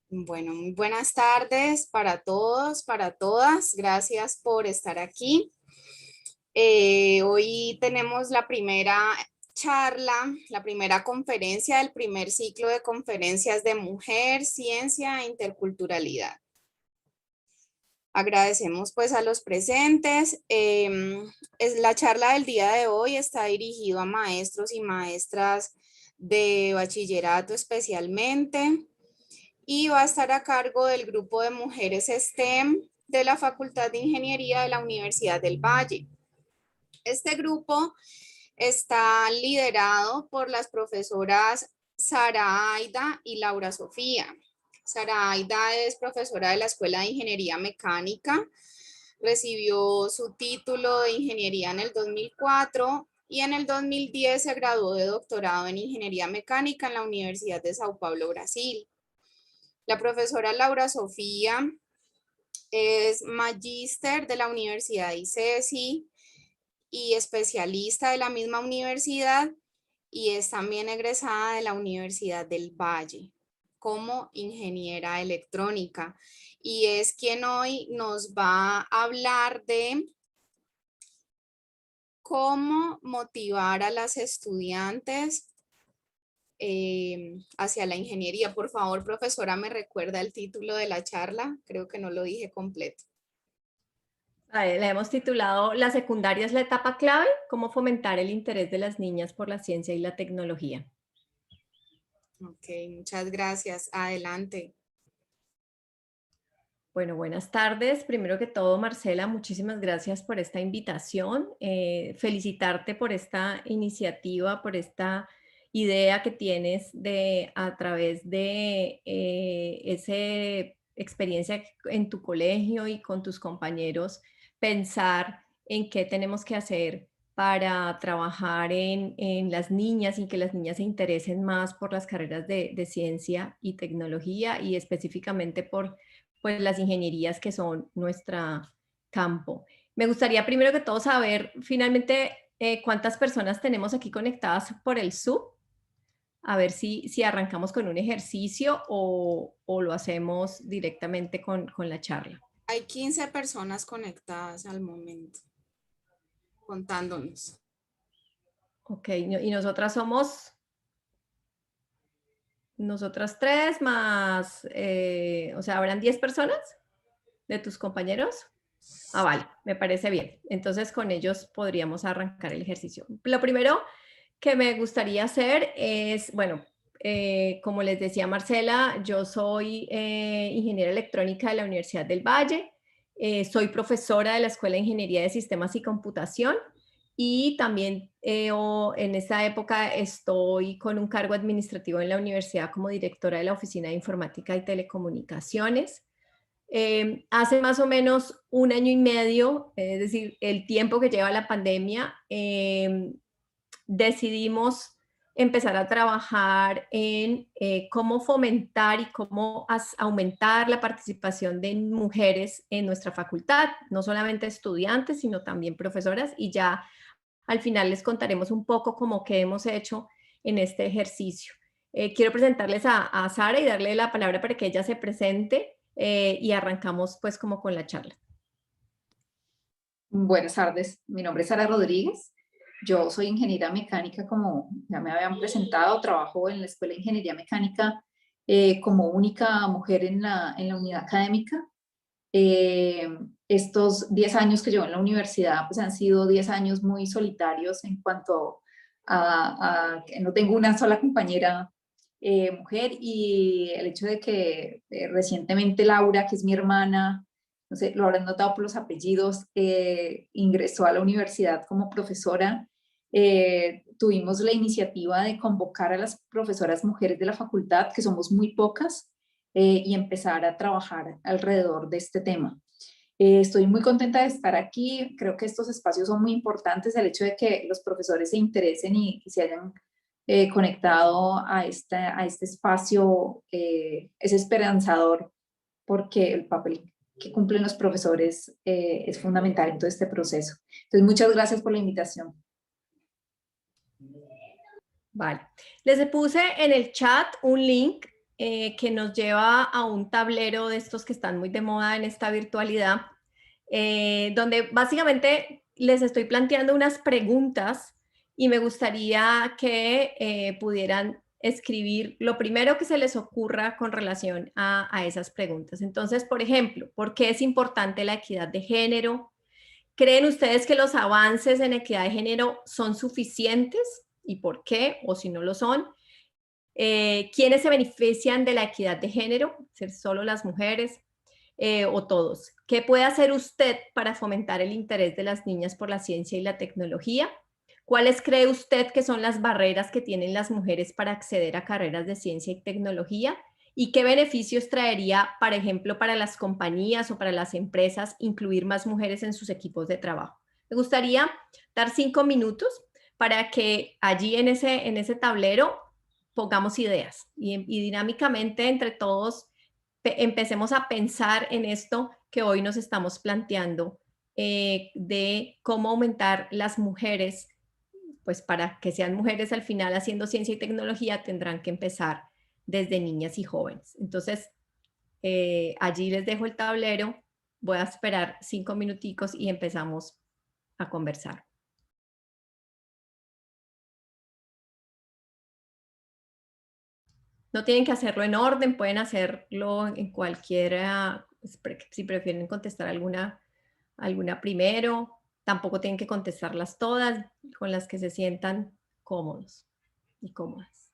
Bueno, muy buenas tardes para todos, para todas. Gracias por estar aquí. Hoy tenemos la primera charla, la primera conferencia del primer ciclo de conferencias de mujer, ciencia e interculturalidad. Agradecemos pues a los presentes. La charla del día de hoy está dirigido a maestros y maestras de bachillerato especialmente y va a estar a cargo del grupo de mujeres STEM de la Facultad de Ingeniería de la Universidad del Valle. Este grupo está liderado por las profesoras Sara Aida y Laura Sofía. Sara Aida es profesora de la Escuela de Ingeniería Mecánica, recibió su título de ingeniería en el 2004 y en el 2010 se graduó de doctorado en Ingeniería Mecánica en la Universidad de Sao Paulo, Brasil. La profesora Laura Sofía es magíster de la Universidad de ICESI y especialista de la misma universidad y es también egresada de la Universidad del Valle como ingeniera electrónica y es quien hoy nos va a hablar de cómo motivar a las estudiantes hacia la ingeniería. Por favor, profesora, ¿me recuerda el título de la charla? Creo que no lo dije completo. La hemos titulado La secundaria es la etapa clave, cómo fomentar el interés de las niñas por la ciencia y la tecnología. Ok, muchas gracias. Adelante. Bueno, buenas tardes. Primero que todo, Marcela, muchísimas gracias por esta invitación. Felicitarte por esta iniciativa, por esta idea que tienes de a través de esa experiencia en tu colegio y con tus compañeros, pensar en qué tenemos que hacer para trabajar en las niñas y que las niñas se interesen más por las carreras de ciencia y tecnología y específicamente por pues las ingenierías que son nuestro campo. Me gustaría primero que todo saber finalmente cuántas personas tenemos aquí conectadas por el Zoom. A ver si arrancamos con un ejercicio o lo hacemos directamente con la charla. Hay 15 personas conectadas al momento, contándonos. Ok, y nosotras somos, nosotras tres más, o sea, ¿habrán 10 personas de tus compañeros? Ah, vale, me parece bien. Entonces con ellos podríamos arrancar el ejercicio. Lo primero que me gustaría hacer es, bueno, como les decía Marcela, yo soy ingeniera electrónica de la Universidad del Valle, soy profesora de la Escuela de Ingeniería de Sistemas y Computación y también en esta época estoy con un cargo administrativo en la universidad como directora de la Oficina de Informática y Telecomunicaciones. Hace más o menos un año y medio, es decir, el tiempo que lleva la pandemia, decidimos empezar a trabajar en cómo fomentar y cómo aumentar la participación de mujeres en nuestra facultad, no solamente estudiantes, sino también profesoras, y ya al final les contaremos un poco cómo que hemos hecho en este ejercicio. Quiero presentarles a Sara y darle la palabra para que ella se presente y arrancamos pues como con la charla. Buenas tardes, mi nombre es Sara Rodríguez. Yo soy ingeniera mecánica, como ya me habían presentado, trabajo en la Escuela de Ingeniería Mecánica como única mujer en la unidad académica. Estos 10 años que llevo en la universidad pues han sido 10 años muy solitarios en cuanto a que no tengo una sola compañera mujer, y el hecho de que recientemente Laura, que es mi hermana, no sé, lo habrán notado por los apellidos, ingresó a la universidad como profesora. Tuvimos la iniciativa de convocar a las profesoras mujeres de la facultad, que somos muy pocas, y empezar a trabajar alrededor de este tema. Estoy muy contenta de estar aquí. Creo que estos espacios son muy importantes. El hecho de que los profesores se interesen y se hayan conectado a este espacio es esperanzador, porque el papel que cumplen los profesores es fundamental en todo este proceso. Entonces, muchas gracias por la invitación. Vale. Les puse en el chat un link que nos lleva a un tablero de estos que están muy de moda en esta virtualidad, donde básicamente les estoy planteando unas preguntas y me gustaría que pudieran escribir lo primero que se les ocurra con relación a esas preguntas. Entonces, por ejemplo, ¿por qué es importante la equidad de género? ¿Creen ustedes que los avances en equidad de género son suficientes? ¿Y por qué? O si no lo son. ¿Quiénes se benefician de la equidad de género? ¿Ser solo las mujeres o todos? ¿Qué puede hacer usted para fomentar el interés de las niñas por la ciencia y la tecnología? ¿Cuáles cree usted que son las barreras que tienen las mujeres para acceder a carreras de ciencia y tecnología? ¿Y qué beneficios traería, por ejemplo, para las compañías o para las empresas incluir más mujeres en sus equipos de trabajo? Me gustaría dar 5 minutos para que allí en ese tablero pongamos ideas y dinámicamente entre todos empecemos a pensar en esto que hoy nos estamos planteando de cómo aumentar las mujeres, pues para que sean mujeres al final haciendo ciencia y tecnología tendrán que empezar desde niñas y jóvenes. Entonces, allí les dejo el tablero, voy a esperar 5 minuticos y empezamos a conversar. No tienen que hacerlo en orden, pueden hacerlo en cualquiera, si prefieren contestar alguna primero, tampoco tienen que contestarlas todas, con las que se sientan cómodos y cómodas.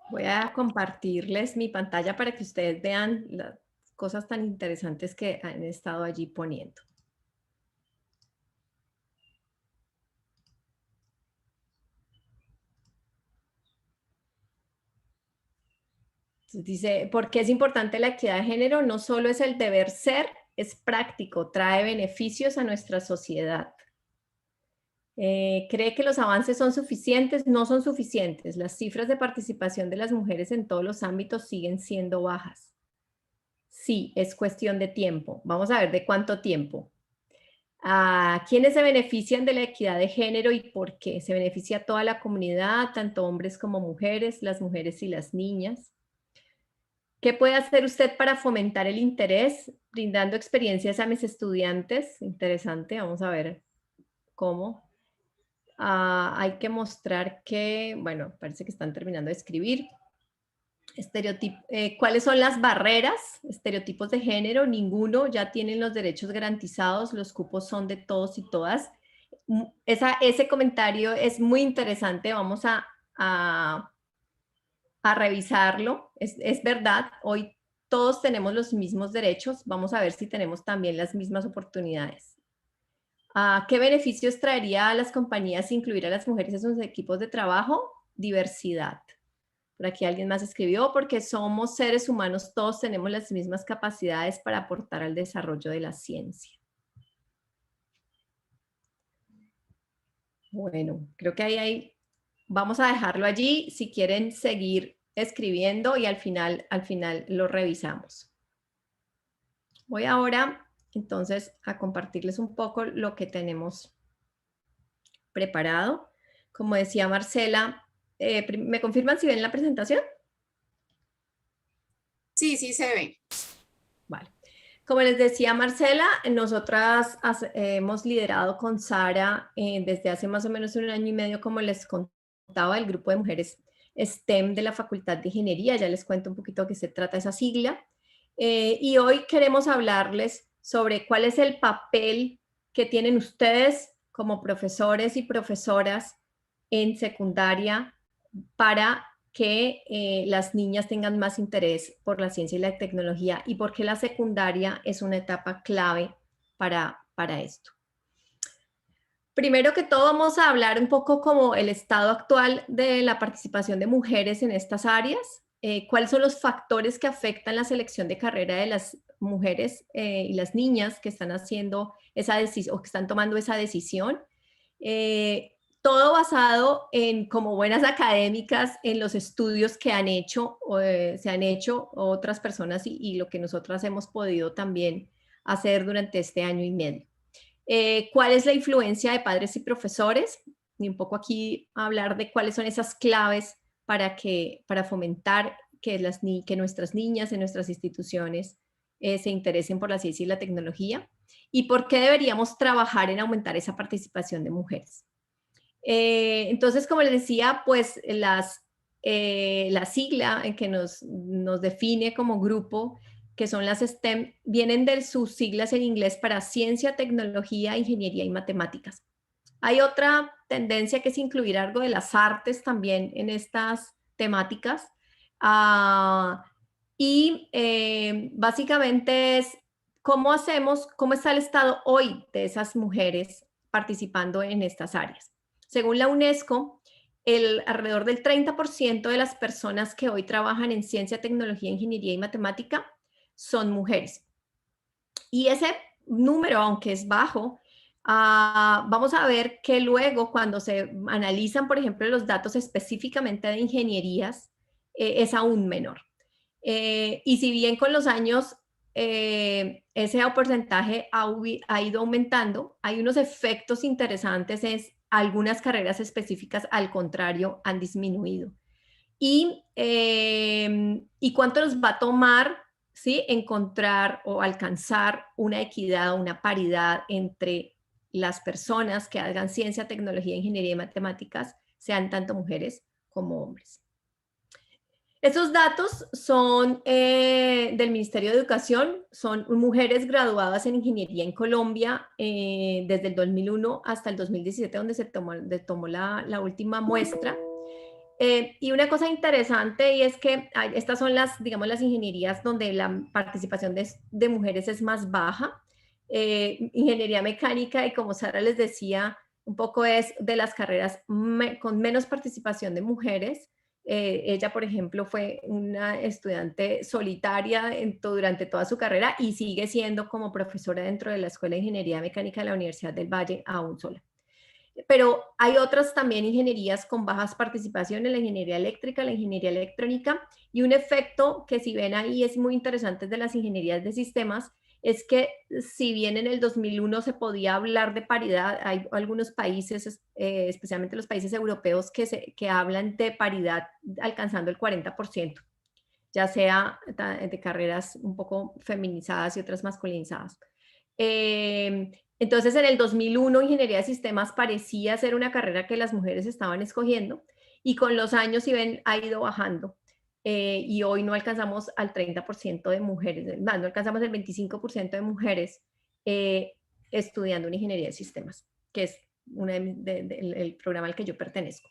Voy a compartirles mi pantalla para que ustedes vean las cosas tan interesantes que han estado allí poniendo. Entonces dice, ¿por qué es importante la equidad de género? No solo es el deber ser, es práctico, trae beneficios a nuestra sociedad. ¿Cree que los avances son suficientes? No son suficientes. Las cifras de participación de las mujeres en todos los ámbitos siguen siendo bajas. Sí, es cuestión de tiempo. Vamos a ver de cuánto tiempo. ¿Quiénes se benefician de la equidad de género y por qué? Se beneficia a toda la comunidad, tanto hombres como mujeres, las mujeres y las niñas. ¿Qué puede hacer usted para fomentar el interés? Brindando experiencias a mis estudiantes. Interesante, vamos a ver cómo. Hay que mostrar que, bueno, parece que están terminando de escribir. ¿Cuáles son las barreras? Estereotipos de género, ninguno, ya tienen los derechos garantizados, los cupos son de todos y todas. Ese comentario es muy interesante, vamos a revisarlo. Es verdad, hoy todos tenemos los mismos derechos, vamos a ver si tenemos también las mismas oportunidades. ¿Qué beneficios traería a las compañías incluir a las mujeres en sus equipos de trabajo? Diversidad. Por aquí alguien más escribió, porque somos seres humanos, todos tenemos las mismas capacidades para aportar al desarrollo de la ciencia. Bueno, creo que ahí vamos a dejarlo allí. Si quieren seguir escribiendo y al final lo revisamos. Voy ahora entonces a compartirles un poco lo que tenemos preparado. Como decía Marcela, ¿me confirman si ven la presentación? Sí, sí se ve. Vale. Como les decía Marcela, nosotras hemos liderado con Sara desde hace más o menos 1 año y medio, como les contaba, el grupo de mujeres STEM de la Facultad de Ingeniería. Ya les cuento un poquito de qué se trata esa sigla. Y hoy queremos hablarles sobre cuál es el papel que tienen ustedes como profesores y profesoras en secundaria para que las niñas tengan más interés por la ciencia y la tecnología, y por qué la secundaria es una etapa clave para esto. Primero que todo, vamos a hablar un poco como el estado actual de la participación de mujeres en estas áreas, cuáles son los factores que afectan la selección de carrera de las mujeres y las niñas que están haciendo esa decisión o que están tomando esa decisión. Todo basado en, como buenas académicas, en los estudios que han hecho, se han hecho otras personas y lo que nosotras hemos podido también hacer durante este 1 año y medio. ¿Cuál es la influencia de padres y profesores? Y un poco aquí hablar de cuáles son esas claves para fomentar que nuestras niñas en nuestras instituciones se interesen por la ciencia y la tecnología, y por qué deberíamos trabajar en aumentar esa participación de mujeres. Entonces, como les decía, pues la sigla en que nos define como grupo, que son las STEM, vienen de sus siglas en inglés para ciencia, tecnología, ingeniería y matemáticas. Hay otra tendencia que es incluir algo de las artes también en estas temáticas. Básicamente es cómo está el estado hoy de esas mujeres participando en estas áreas. Según la UNESCO, alrededor del 30% de las personas que hoy trabajan en ciencia, tecnología, ingeniería y matemática son mujeres. Y ese número, aunque es bajo, vamos a ver que luego cuando se analizan, por ejemplo, los datos específicamente de ingenierías, es aún menor. Y si bien con los años ese porcentaje ha ido aumentando, hay unos efectos interesantes en algunas carreras específicas, al contrario, han disminuido. ¿Y cuánto nos va a tomar, ¿sí?, encontrar o alcanzar una equidad o una paridad entre las personas que hagan ciencia, tecnología, ingeniería y matemáticas, sean tanto mujeres como hombres? Estos datos son del Ministerio de Educación, son mujeres graduadas en ingeniería en Colombia desde el 2001 hasta el 2017, donde se tomó la última muestra. Y una cosa interesante y es que estas son digamos, las ingenierías donde la participación de mujeres es más baja. Ingeniería mecánica, y como Sara les decía, un poco es de las carreras con menos participación de mujeres. Ella, por ejemplo, fue una estudiante solitaria durante toda su carrera y sigue siendo como profesora dentro de la Escuela de Ingeniería Mecánica de la Universidad del Valle aún sola. pero hay otras también ingenierías con bajas participaciones, la ingeniería eléctrica, la ingeniería electrónica, y un efecto que si ven ahí es muy interesante de las ingenierías de sistemas, es que si bien en el 2001 se podía hablar de paridad, hay algunos países, especialmente los países europeos, que hablan de paridad alcanzando el 40%, ya sea de carreras un poco feminizadas y otras masculinizadas. Entonces, en el 2001, ingeniería de sistemas parecía ser una carrera que las mujeres estaban escogiendo, y con los años, si ven, ha ido bajando. Y hoy no alcanzamos al 30% de mujeres, más, no alcanzamos el 25% de mujeres estudiando una ingeniería de sistemas, que es el programa al que yo pertenezco.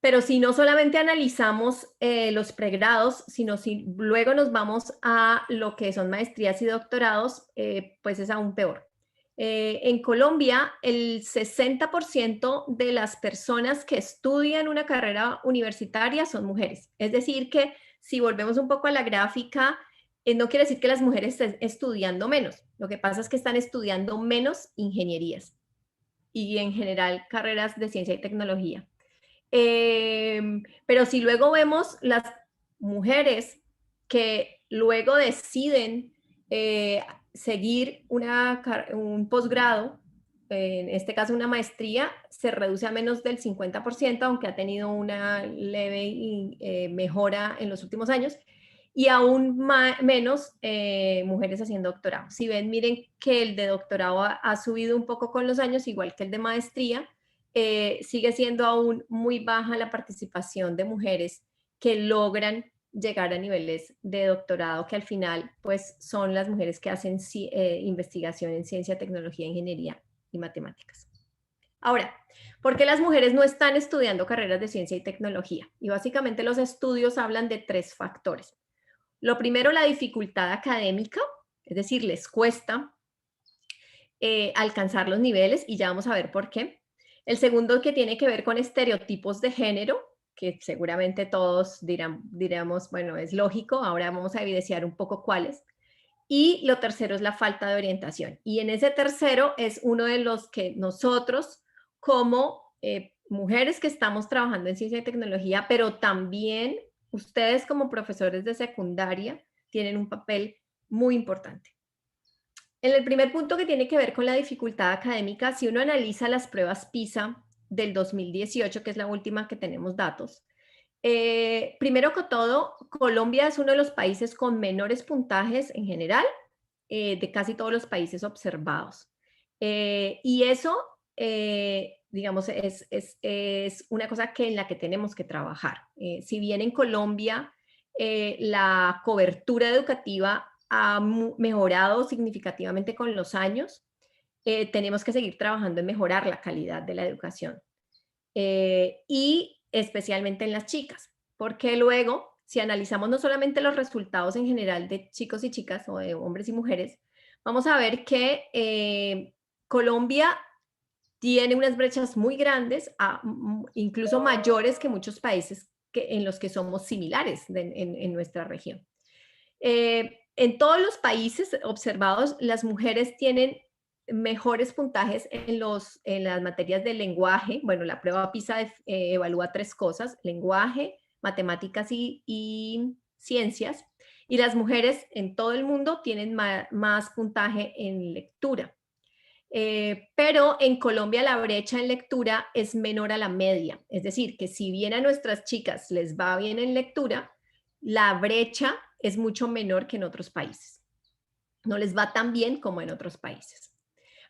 Pero si no solamente analizamos los pregrados, sino si luego nos vamos a lo que son maestrías y doctorados, pues es aún peor. En Colombia, el 60% de las personas que estudian una carrera universitaria son mujeres. Es decir, que si volvemos un poco a la gráfica, no quiere decir que las mujeres estén estudiando menos. Lo que pasa es que están estudiando menos ingenierías y en general carreras de ciencia y tecnología. Pero si luego vemos las mujeres que luego deciden seguir un posgrado, en este caso una maestría, se reduce a menos del 50%, aunque ha tenido una leve mejora en los últimos años, y aún menos mujeres haciendo doctorado. Si ven, miren que el de doctorado ha subido un poco con los años, igual que el de maestría. Sigue siendo aún muy baja la participación de mujeres que logran llegar a niveles de doctorado, que al final pues son las mujeres que hacen investigación en ciencia, tecnología, ingeniería y matemáticas. Ahora, ¿por qué las mujeres no están estudiando carreras de ciencia y tecnología? Y básicamente los estudios hablan de 3 factores. Lo primero, la dificultad académica, es decir, les cuesta alcanzar los niveles, y ya vamos a ver por qué. El segundo, que tiene que ver con estereotipos de género, que seguramente todos diremos, bueno, es lógico, ahora vamos a evidenciar un poco cuáles. Y lo tercero es la falta de orientación. Y en ese tercero es uno de los que nosotros, como mujeres que estamos trabajando en ciencia y tecnología, pero también ustedes como profesores de secundaria, tienen un papel muy importante. En el primer punto, que tiene que ver con la dificultad académica, si uno analiza las pruebas PISA del 2018, que es la última que tenemos datos, primero que todo, Colombia es uno de los países con menores puntajes en general de casi todos los países observados. Y eso, digamos, es una cosa en la que tenemos que trabajar. Si bien en Colombia la cobertura educativa ha mejorado significativamente con los años, tenemos que seguir trabajando en mejorar la calidad de la educación. Y especialmente en las chicas, porque luego, si analizamos no solamente los resultados en general de chicos y chicas, o de hombres y mujeres, vamos a ver que Colombia tiene unas brechas muy grandes, incluso mayores que muchos países en los que somos similares en nuestra región. En todos los países observados, las mujeres tienen mejores puntajes en las materias de lenguaje. Bueno, la prueba PISA evalúa 3 cosas: lenguaje, matemáticas y ciencias. Y las mujeres en todo el mundo tienen más puntaje en lectura. Pero en Colombia la brecha en lectura es menor a la media. Es decir, que si bien a nuestras chicas les va bien en lectura, la brecha es mucho menor que en otros países. No les va tan bien como en otros países.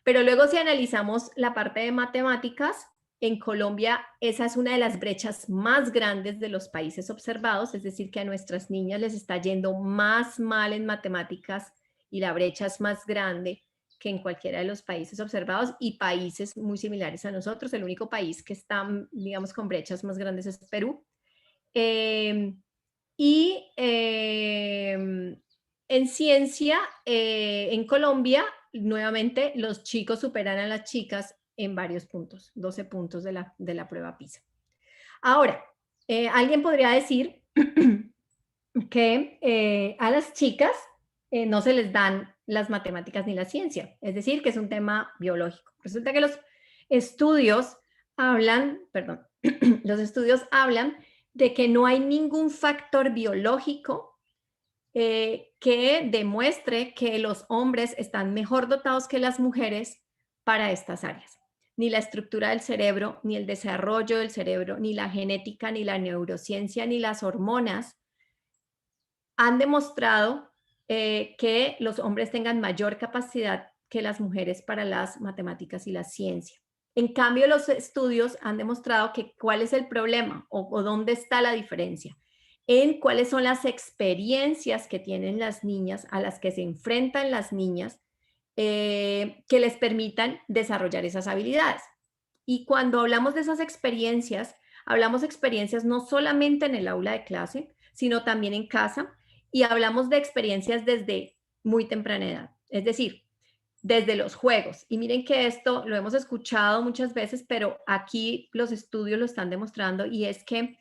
Pero luego, si analizamos la parte de matemáticas, en Colombia esa es una de las brechas más grandes de los países observados, es decir, que a nuestras niñas les está yendo más mal en matemáticas y la brecha es más grande que en cualquiera de los países observados, y países muy similares a nosotros. El único país que está, digamos, con brechas más grandes es Perú. En ciencia, en Colombia, nuevamente, los chicos superan a las chicas en varios puntos, 12 puntos de la prueba PISA. Ahora, alguien podría decir que a las chicas no se les dan las matemáticas ni la ciencia, es decir, que es un tema biológico. Resulta que estudios hablan, perdón, los estudios hablan de que no hay ningún factor biológico que demuestre que los hombres están mejor dotados que las mujeres para estas áreas. Ni la estructura del cerebro, ni el desarrollo del cerebro, ni la genética, ni la neurociencia, ni las hormonas han demostrado que los hombres tengan mayor capacidad que las mujeres para las matemáticas y la ciencia. En cambio, los estudios han demostrado que cuál es el problema o dónde está la diferencia, en cuáles son las experiencias que tienen las niñas, a las que se enfrentan las niñas, que les permitan desarrollar esas habilidades. Y cuando hablamos de esas experiencias, hablamos experiencias no solamente en el aula de clase, sino también en casa, y hablamos de experiencias desde muy temprana edad. Es decir, desde los juegos. Y miren que esto lo hemos escuchado muchas veces, pero aquí los estudios lo están demostrando, y es que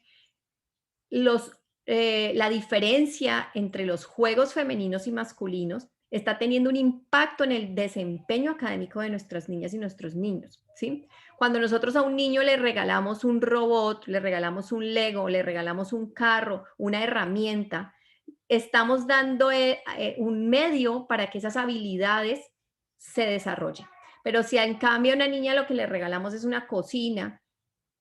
la diferencia entre los juegos femeninos y masculinos está teniendo un impacto en el desempeño académico de nuestras niñas y nuestros niños, ¿sí? Cuando nosotros a un niño le regalamos un robot, le regalamos un Lego, le regalamos un carro, una herramienta, estamos dando un medio para que esas habilidades se desarrollen. Pero si en cambio a una niña lo que le regalamos es una cocina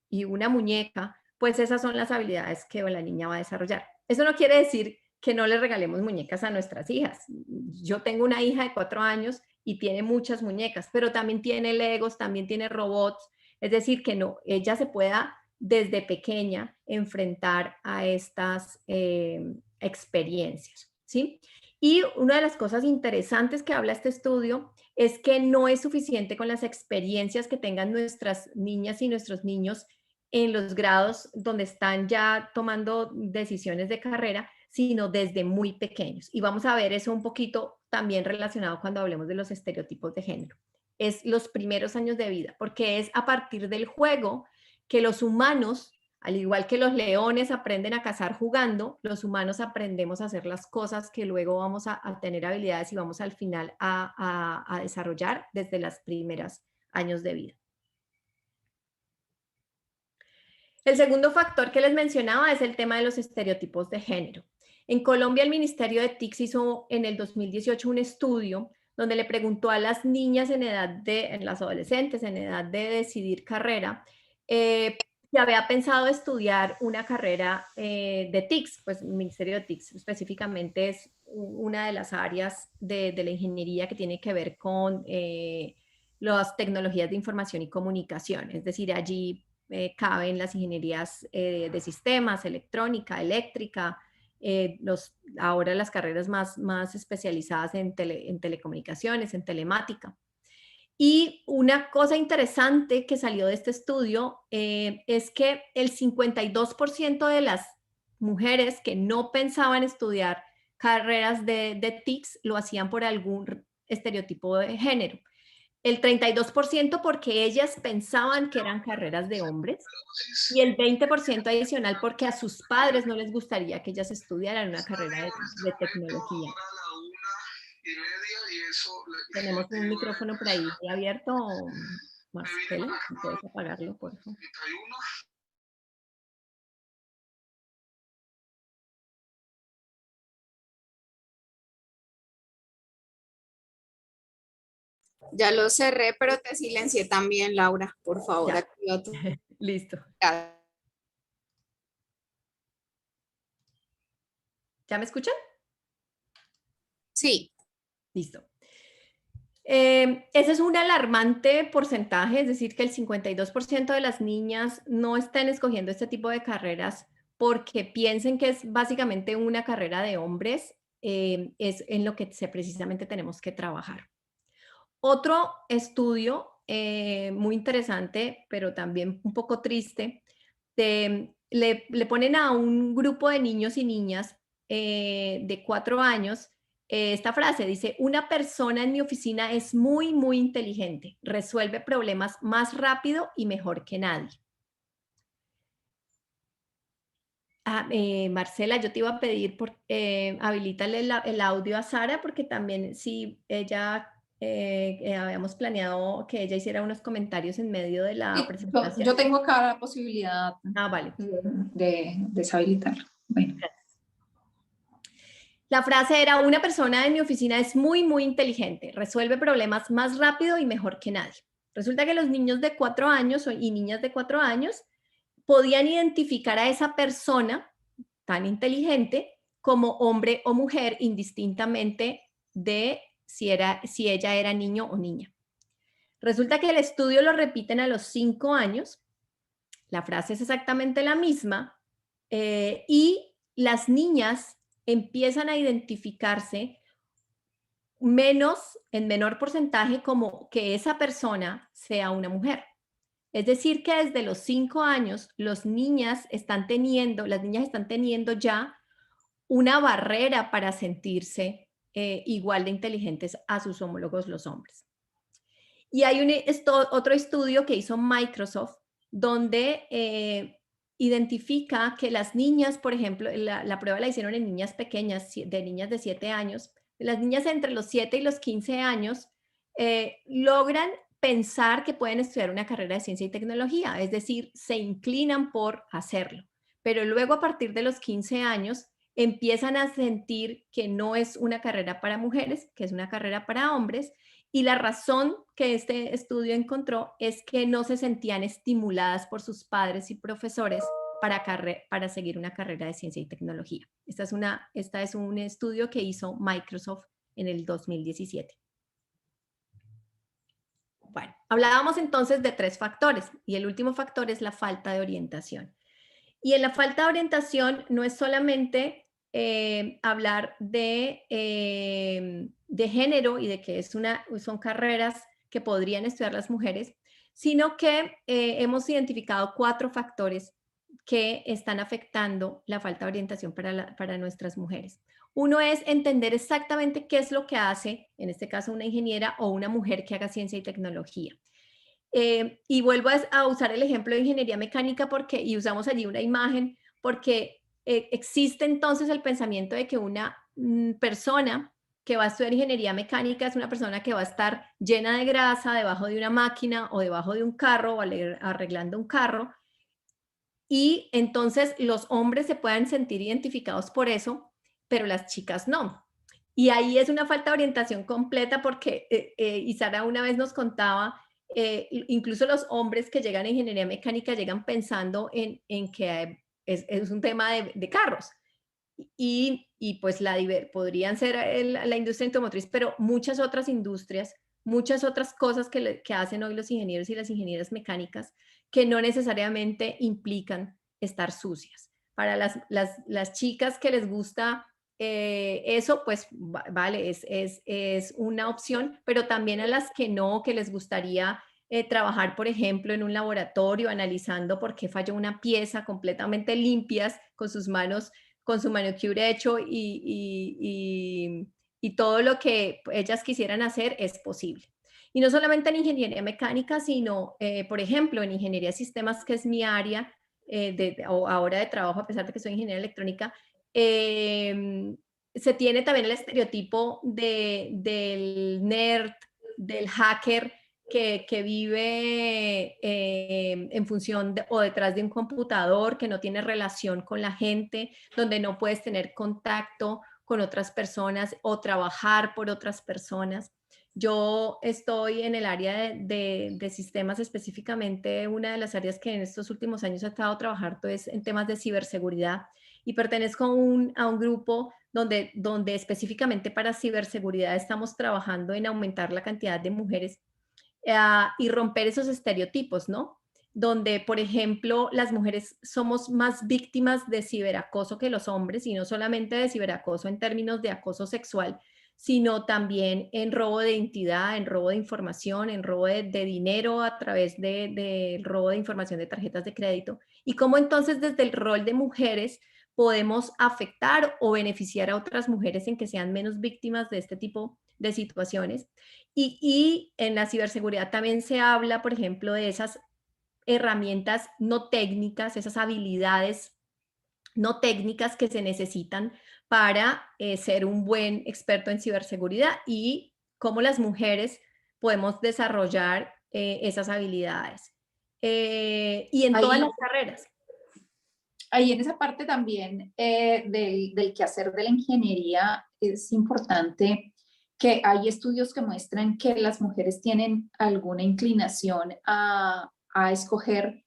y una muñeca, pues esas son las habilidades que la niña va a desarrollar. Eso no quiere decir que no le regalemos muñecas a nuestras hijas. Yo tengo una hija de 4 años y tiene muchas muñecas, pero también tiene Legos, también tiene robots. Es decir, que no, ella se pueda desde pequeña enfrentar a estas experiencias, ¿sí? Y una de las cosas interesantes que habla este estudio es que no es suficiente con las experiencias que tengan nuestras niñas y nuestros niños en los grados donde están ya tomando decisiones de carrera, sino desde muy pequeños. Y vamos a ver eso un poquito también relacionado cuando hablemos de los estereotipos de género. Es los primeros años de vida, porque es a partir del juego que los humanos, al igual que los leones aprenden a cazar jugando, los humanos aprendemos a hacer las cosas que luego vamos a tener habilidades y vamos al final a desarrollar desde los primeros años de vida. El segundo factor que les mencionaba es el tema de los estereotipos de género. En Colombia, el Ministerio de TICS hizo en el 2018 un estudio donde le preguntó a las niñas en las adolescentes en edad de decidir carrera, si había pensado estudiar una carrera de TICS. Pues el Ministerio de TICS específicamente es una de las áreas de la ingeniería que tiene que ver con las tecnologías de información y comunicación. Es decir, allí caben las ingenierías de sistemas, electrónica, eléctrica, ahora las carreras más especializadas en telecomunicaciones, en telemática. Y una cosa interesante que salió de este estudio es que el 52% de las mujeres que no pensaban estudiar carreras de TICS lo hacían por algún estereotipo de género. El 32% porque ellas pensaban que eran carreras de hombres, y el 20% adicional porque a sus padres no les gustaría que ellas estudiaran una carrera de tecnología. Tenemos un micrófono por ahí abierto, Marcela, ¿puedes apagarlo, por favor? Ya lo cerré, pero te silencié también, Laura. Por favor, activa tu... Listo. ¿Ya me escuchan? Sí. Listo. Ese es un alarmante porcentaje, es decir, que el 52% de las niñas no están escogiendo este tipo de carreras porque piensen que es básicamente una carrera de hombres, es en lo que precisamente tenemos que trabajar. Otro estudio muy interesante, pero también un poco triste, le ponen a un grupo de niños y niñas de 4 años esta frase, dice: una persona en mi oficina es muy, muy inteligente, resuelve problemas más rápido y mejor que nadie. Marcela, yo te iba a pedir, habilítale el audio a Sara, porque también si ella habíamos planeado que ella hiciera unos comentarios en medio de la Sí, presentación. yo tengo acá la posibilidad Vale. de deshabilitar. Bueno. La frase era: una persona en mi oficina es muy, muy inteligente, resuelve problemas más rápido y mejor que nadie. Resulta que los niños de 4 años y niñas de 4 años podían identificar a esa persona tan inteligente como hombre o mujer, indistintamente de si ella era niño o niña. Resulta que el estudio lo repiten a los 5 años, la frase es exactamente la misma, y las niñas empiezan a identificarse en menor porcentaje como que esa persona sea una mujer. Es decir, que desde los 5 años las niñas están teniendo ya una barrera para sentirse igual de inteligentes a sus homólogos los hombres. Y hay otro estudio que hizo Microsoft donde identifica que las niñas, por ejemplo, la prueba la hicieron en niñas pequeñas, de niñas de 7 años, las niñas entre los 7 y los 15 años logran pensar que pueden estudiar una carrera de ciencia y tecnología, es decir, se inclinan por hacerlo. Pero luego a partir de los 15 años empiezan a sentir que no es una carrera para mujeres, que es una carrera para hombres, y la razón que este estudio encontró es que no se sentían estimuladas por sus padres y profesores para seguir una carrera de ciencia y tecnología. Este es un estudio que hizo Microsoft en el 2017. Bueno, hablábamos entonces de 3 factores y el último factor es la falta de orientación. Y en la falta de orientación no es solamente hablar de género y de que son carreras que podrían estudiar las mujeres, sino que hemos identificado 4 factores que están afectando la falta de orientación para nuestras mujeres. Uno es entender exactamente qué es lo que hace, en este caso, una ingeniera o una mujer que haga ciencia y tecnología. Y vuelvo a usar el ejemplo de ingeniería mecánica y usamos allí una imagen porque existe entonces el pensamiento de que una persona que va a estudiar ingeniería mecánica es una persona que va a estar llena de grasa debajo de una máquina o debajo de un carro o arreglando un carro. Y entonces los hombres se puedan sentir identificados por eso, pero las chicas no. Y ahí es una falta de orientación completa porque Isara una vez nos contaba, incluso los hombres que llegan a ingeniería mecánica llegan pensando en que es un tema de carros. Y pues podrían ser la industria automotriz, pero muchas otras industrias, muchas otras cosas que hacen hoy los ingenieros y las ingenieras mecánicas que no necesariamente implican estar sucias. Para las chicas que les gusta eso, pues vale, es una opción, pero también a las que no, que les gustaría trabajar, por ejemplo, en un laboratorio analizando por qué falló una pieza completamente limpias con sus manos, con su manicure hecho y todo lo que ellas quisieran hacer es posible. Y no solamente en ingeniería mecánica, sino, por ejemplo, en ingeniería de sistemas, que es mi área ahora de trabajo, a pesar de que soy ingeniera electrónica, se tiene también el estereotipo del nerd, del hacker, que vive en función o detrás de un computador, que no tiene relación con la gente, donde no puedes tener contacto con otras personas o trabajar por otras personas. Yo estoy en el área de sistemas, específicamente una de las áreas que en estos últimos años he estado trabajando es en temas de ciberseguridad y pertenezco a un grupo donde específicamente para ciberseguridad estamos trabajando en aumentar la cantidad de mujeres y romper esos estereotipos, ¿no? Donde, por ejemplo, las mujeres somos más víctimas de ciberacoso que los hombres, y no solamente de ciberacoso en términos de acoso sexual, sino también en robo de identidad, en robo de información, en robo de dinero a través del robo de información de tarjetas de crédito. Y cómo entonces desde el rol de mujeres podemos afectar o beneficiar a otras mujeres en que sean menos víctimas de este tipo de situaciones. Y en la ciberseguridad también se habla, por ejemplo, de esas herramientas no técnicas, esas habilidades no técnicas que se necesitan para ser un buen experto en ciberseguridad. Y cómo las mujeres podemos desarrollar esas habilidades. Y en todas Ahí, las carreras. ahí en esa parte también del quehacer de la ingeniería es importante que hay estudios que muestran que las mujeres tienen alguna inclinación a escoger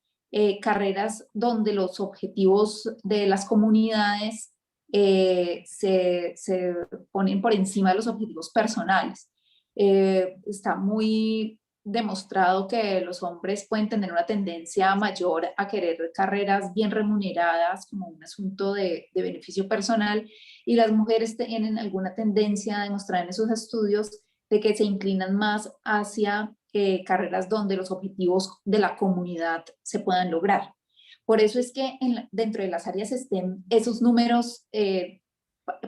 carreras donde los objetivos de las comunidades se ponen por encima de los objetivos personales. Está muy demostrado que los hombres pueden tener una tendencia mayor a querer carreras bien remuneradas como un asunto de beneficio personal, y las mujeres tienen alguna tendencia a demostrar en esos estudios de que se inclinan más hacia carreras donde los objetivos de la comunidad se puedan lograr. Por eso es que dentro de las áreas STEM esos números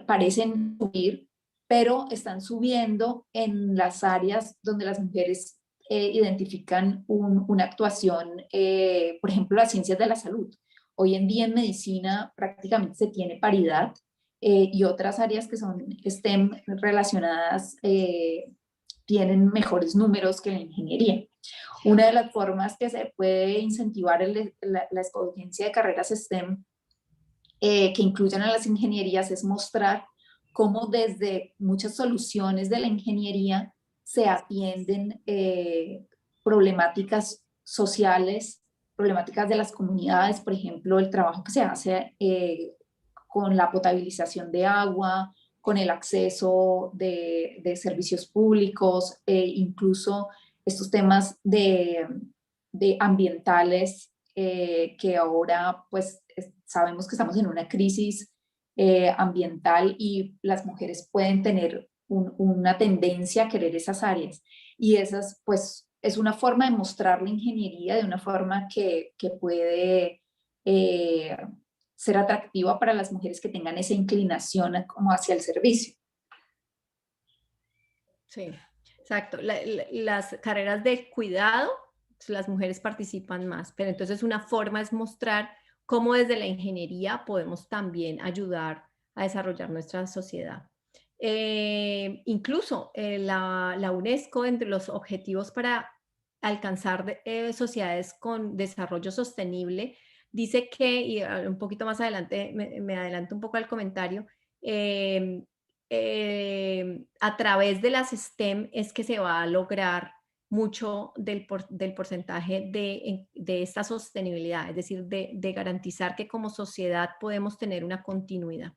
parecen subir, pero están subiendo en las áreas donde las mujeres identifican una actuación, por ejemplo, las ciencias de la salud. Hoy en día en medicina prácticamente se tiene paridad, y otras áreas que son STEM relacionadas tienen mejores números que la ingeniería. Una de las formas que se puede incentivar la escogencia de carreras STEM que incluyan a las ingenierías es mostrar cómo desde muchas soluciones de la ingeniería se atienden problemáticas sociales, problemáticas de las comunidades, por ejemplo, el trabajo que se hace con la potabilización de agua, con el acceso de servicios públicos, incluso estos temas de ambientales que ahora pues sabemos que estamos en una crisis ambiental y las mujeres pueden tener una tendencia a querer esas áreas, y esas pues es una forma de mostrar la ingeniería de una forma que puede ser atractiva para las mujeres que tengan esa inclinación como hacia el servicio. Sí, exacto. Las carreras de cuidado, las mujeres participan más, pero entonces una forma es mostrar cómo desde la ingeniería podemos también ayudar a desarrollar nuestra sociedad. Incluso la UNESCO, entre los objetivos para alcanzar sociedades con desarrollo sostenible, dice que, y un poquito más adelante, me adelanto un poco al comentario, a través de las STEM es que se va a lograr mucho del porcentaje de esta sostenibilidad, es decir, de garantizar que como sociedad podemos tener una continuidad.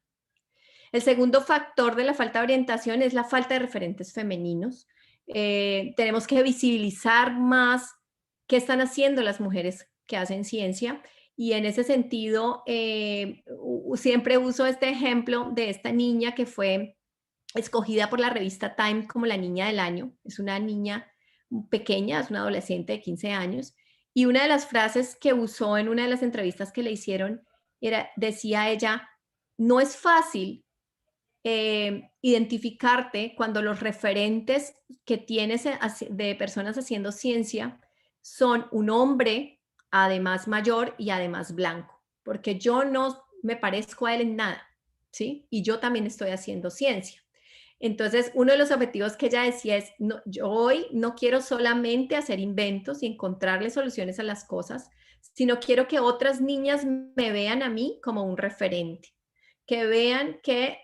El segundo factor de la falta de orientación es la falta de referentes femeninos. Tenemos que visibilizar más qué están haciendo las mujeres que hacen ciencia, y en ese sentido siempre uso este ejemplo de esta niña que fue escogida por la revista Time como la niña del año. Es una niña pequeña, es una adolescente de 15 años, y una de las frases que usó en una de las entrevistas que le hicieron decía ella: no es fácil identificarte cuando los referentes que tienes de personas haciendo ciencia son un hombre, además mayor y además blanco, porque yo no me parezco a él en nada, ¿sí? Y yo también estoy haciendo ciencia. Entonces, uno de los objetivos que ella decía es, no, yo hoy no quiero solamente hacer inventos y encontrarle soluciones a las cosas, sino quiero que otras niñas me vean a mí como un referente, que vean que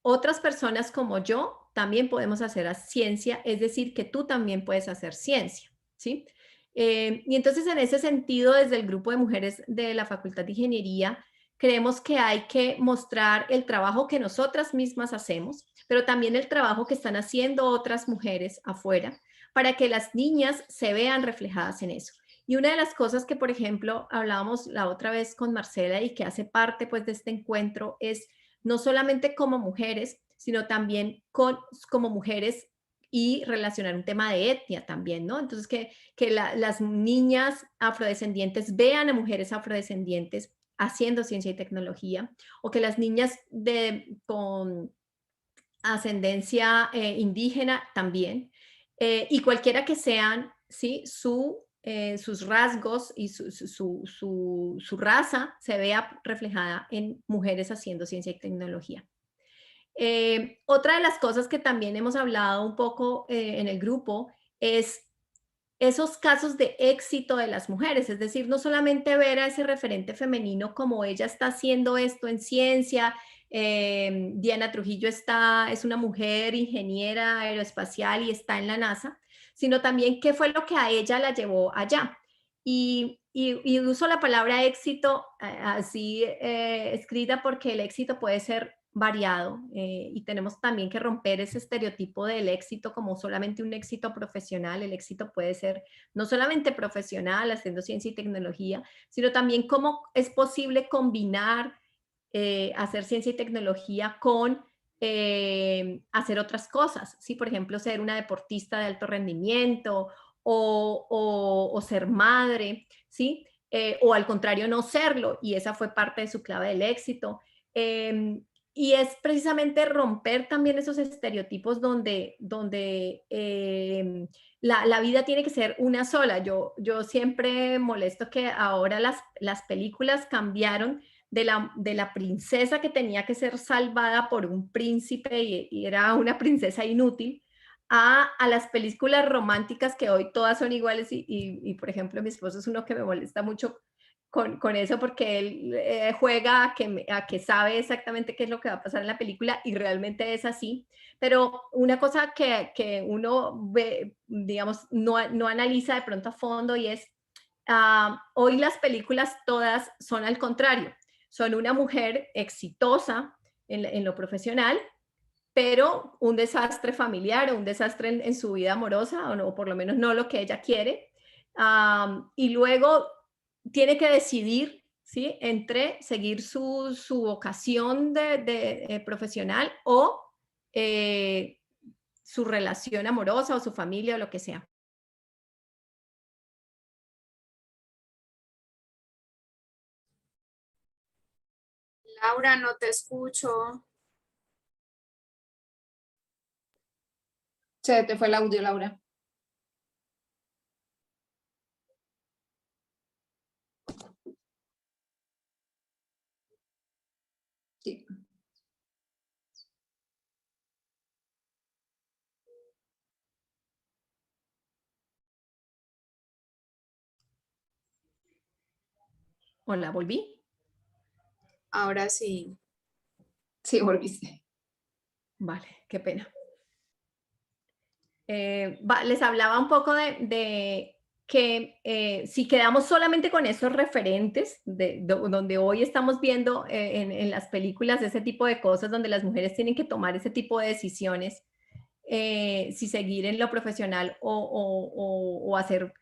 otras personas como yo también podemos hacer ciencia, es decir, que tú también puedes hacer ciencia, ¿sí? Y entonces, en ese sentido, desde el grupo de mujeres de la Facultad de Ingeniería, creemos que hay que mostrar el trabajo que nosotras mismas hacemos, pero también el trabajo que están haciendo otras mujeres afuera, para que las niñas se vean reflejadas en eso. Y una de las cosas que, por ejemplo, hablábamos la otra vez con Marcela y que hace parte pues de este encuentro es no solamente como mujeres, sino también como mujeres, y relacionar un tema de etnia también, ¿no? Entonces, que las niñas afrodescendientes vean a mujeres afrodescendientes haciendo ciencia y tecnología, o que las niñas con ascendencia indígena también, y cualquiera que sean, ¿sí? Sus rasgos y su raza se vea reflejada en mujeres haciendo ciencia y tecnología. Otra de las cosas que también hemos hablado un poco en el grupo es esos casos de éxito de las mujeres, es decir, no solamente ver a ese referente femenino como ella está haciendo esto en ciencia, Diana Trujillo es una mujer ingeniera aeroespacial y está en la NASA, sino también qué fue lo que a ella la llevó allá. Y uso la palabra éxito así escrita porque el éxito puede ser variado y tenemos también que romper ese estereotipo del éxito como solamente un éxito profesional. El éxito puede ser no solamente profesional, haciendo ciencia y tecnología, sino también cómo es posible combinar hacer ciencia y tecnología con hacer otras cosas, ¿sí? Por ejemplo, ser una deportista de alto rendimiento o ser madre, ¿sí? O al contrario, no serlo, y esa fue parte de su clave del éxito. Y es precisamente romper también esos estereotipos donde la vida tiene que ser una sola. Yo siempre molesto que ahora las películas cambiaron de la princesa que tenía que ser salvada por un príncipe y era una princesa inútil, a las películas románticas que hoy todas son iguales y, por ejemplo, mi esposo es uno que me molesta mucho con eso porque él juega a que sabe exactamente qué es lo que va a pasar en la película y realmente es así. Pero una cosa que uno ve, digamos, no analiza de pronto a fondo y es, hoy las películas todas son al contrario. Son una mujer exitosa en lo profesional, pero un desastre familiar o un desastre en su vida amorosa, o por lo menos no lo que ella quiere. Y luego tiene que decidir, ¿sí? Entre seguir su vocación de profesional o su relación amorosa o su familia o lo que sea. Laura, no te escucho. Se te fue el audio, Laura. Sí. Hola, ¿volví? Ahora sí. Sí, volviste. Vale, qué pena. Les hablaba un poco de que si quedamos solamente con esos referentes, donde hoy estamos viendo en las películas ese tipo de cosas, donde las mujeres tienen que tomar ese tipo de decisiones, si seguir en lo profesional o hacer,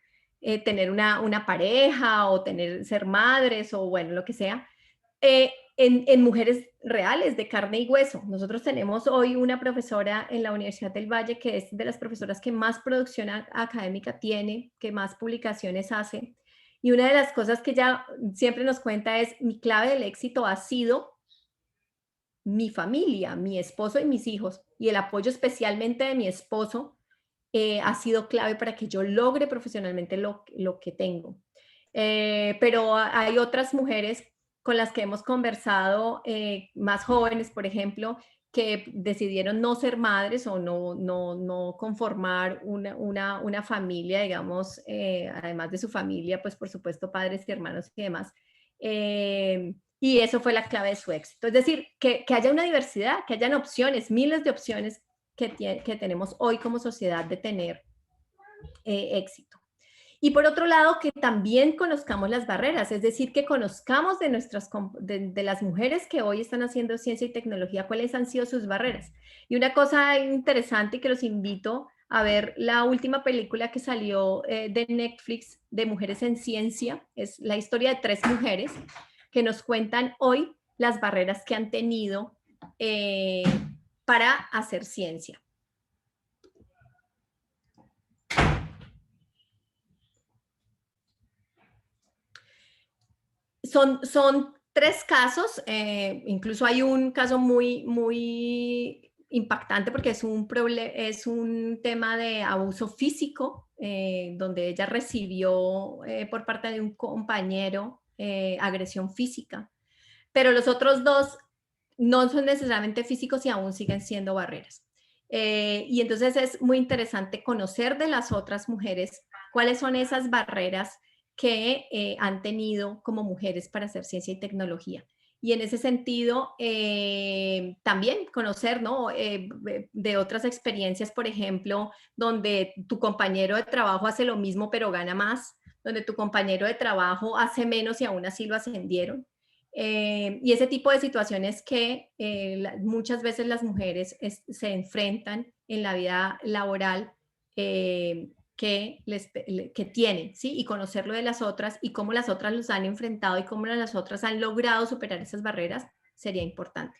tener una pareja o ser madres o bueno, lo que sea, en mujeres reales, de carne y hueso. Nosotros tenemos hoy una profesora en la Universidad del Valle que es de las profesoras que más producción académica tiene, que más publicaciones hace. Y una de las cosas que ella siempre nos cuenta es, mi clave del éxito ha sido mi familia, mi esposo y mis hijos. Y el apoyo especialmente de mi esposo ha sido clave para que yo logre profesionalmente lo que tengo. Pero hay otras mujeres con las que hemos conversado, más jóvenes, por ejemplo, que decidieron no ser madres o no conformar una familia, digamos, además de su familia, pues por supuesto padres y hermanos y demás. Y eso fue la clave de su éxito. Es decir, que haya una diversidad, que hayan opciones, miles de opciones que tenemos hoy como sociedad de tener éxito. Y por otro lado, que también conozcamos las barreras, es decir, que conozcamos de las mujeres que hoy están haciendo ciencia y tecnología, cuáles han sido sus barreras. Y una cosa interesante que los invito a ver, la última película que salió de Netflix de Mujeres en Ciencia, es la historia de 3 mujeres que nos cuentan hoy las barreras que han tenido para hacer ciencia. Son 3 casos, incluso hay un caso muy impactante porque es un tema de abuso físico, donde ella recibió por parte de un compañero agresión física. Pero los otros 2 no son necesariamente físicos y aún siguen siendo barreras. Y entonces es muy interesante conocer de las otras mujeres cuáles son esas barreras que han tenido como mujeres para hacer ciencia y tecnología. Y en ese sentido, también conocer, ¿no? De otras experiencias, por ejemplo, donde tu compañero de trabajo hace lo mismo pero gana más, donde tu compañero de trabajo hace menos y aún así lo ascendieron. Y ese tipo de situaciones que muchas veces las mujeres se enfrentan en la vida laboral que tienen, ¿sí? Y conocerlo de las otras y cómo las otras los han enfrentado y cómo las otras han logrado superar esas barreras sería importante.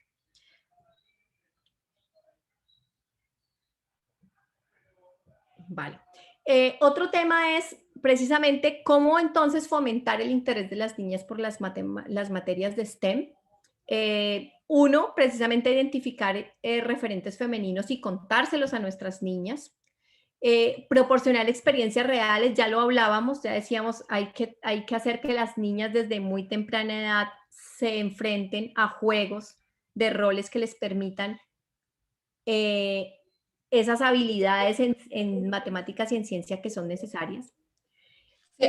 Vale. Otro tema es precisamente cómo entonces fomentar el interés de las niñas por las materias de STEM. Uno, precisamente identificar referentes femeninos y contárselos a nuestras niñas. Proporcionar experiencias reales, ya lo hablábamos, ya decíamos, hay que hacer que las niñas desde muy temprana edad se enfrenten a juegos de roles que les permitan esas habilidades en matemáticas y en ciencia que son necesarias.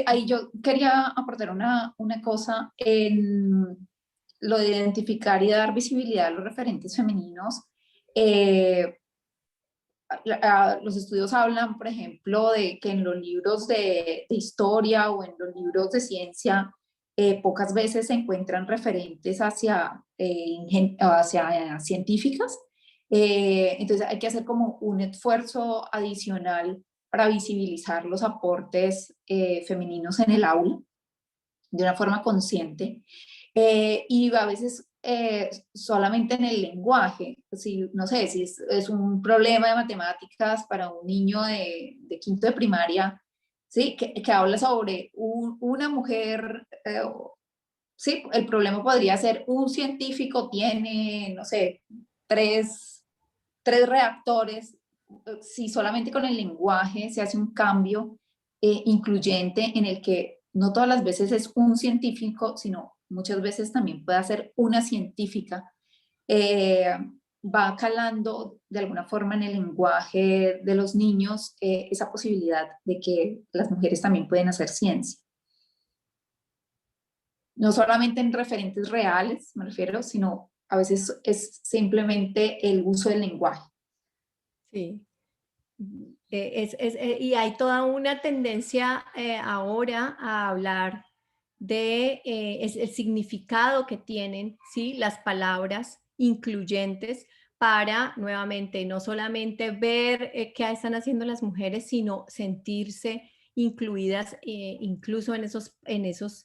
Ahí yo quería aportar una cosa en lo de identificar y dar visibilidad a los referentes femeninos. Los estudios hablan, por ejemplo, de que en los libros de historia o en los libros de ciencia pocas veces se encuentran referentes hacia científicas. Entonces hay que hacer como un esfuerzo adicional para visibilizar los aportes femeninos en el aula de una forma consciente. Y a veces solamente en el lenguaje, si, no sé, si es un problema de matemáticas para un niño de quinto de primaria, ¿sí? Que habla sobre una mujer, sí, el problema podría ser un científico tiene, no sé, tres reactores. Si solamente con el lenguaje se hace un cambio incluyente en el que no todas las veces es un científico, sino muchas veces también puede ser una científica, va calando de alguna forma en el lenguaje de los niños esa posibilidad de que las mujeres también pueden hacer ciencia. No solamente en referentes reales, me refiero, sino a veces es simplemente el uso del lenguaje. Sí. Y hay toda una tendencia ahora a hablar de el significado que tienen, ¿sí? Las palabras incluyentes para, nuevamente, no solamente ver qué están haciendo las mujeres, sino sentirse incluidas incluso en esos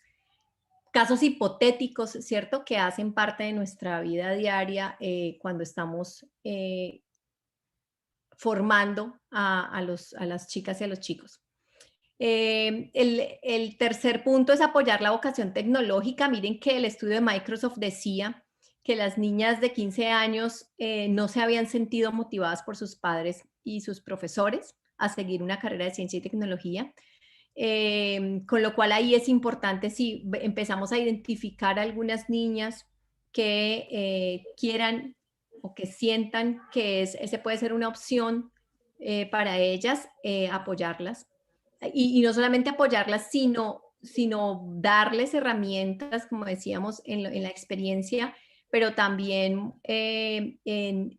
casos hipotéticos, ¿cierto? Que hacen parte de nuestra vida diaria cuando estamos formando a las chicas y a los chicos. El tercer punto es apoyar la vocación tecnológica. Miren que el estudio de Microsoft decía que las niñas de 15 años no se habían sentido motivadas por sus padres y sus profesores a seguir una carrera de ciencia y tecnología. Con lo cual ahí es importante si empezamos a identificar a algunas niñas que quieran o que sientan que ese puede ser una opción para ellas, apoyarlas. Y no solamente apoyarlas, sino darles herramientas, como decíamos, en la experiencia, pero también en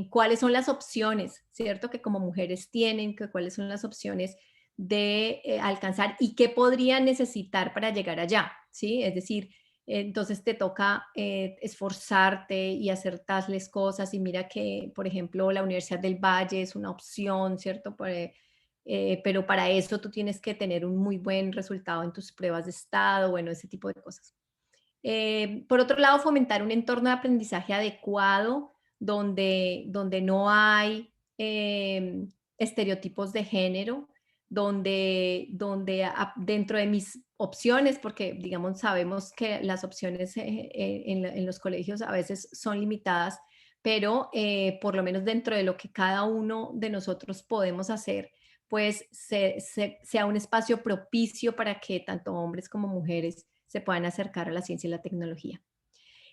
cuáles son las opciones, ¿cierto? Que como mujeres tienen, que cuáles son las opciones de alcanzar y qué podrían necesitar para llegar allá, ¿sí? Es decir, entonces te toca esforzarte y hacer tales cosas y mira que, por ejemplo, la Universidad del Valle es una opción, ¿cierto? Pero para eso tú tienes que tener un muy buen resultado en tus pruebas de estado, bueno, ese tipo de cosas. Por otro lado, fomentar un entorno de aprendizaje adecuado donde no hay estereotipos de género, donde dentro de mis opciones, porque digamos sabemos que las opciones en los colegios a veces son limitadas, pero por lo menos dentro de lo que cada uno de nosotros podemos hacer, pues sea un espacio propicio para que tanto hombres como mujeres se puedan acercar a la ciencia y la tecnología.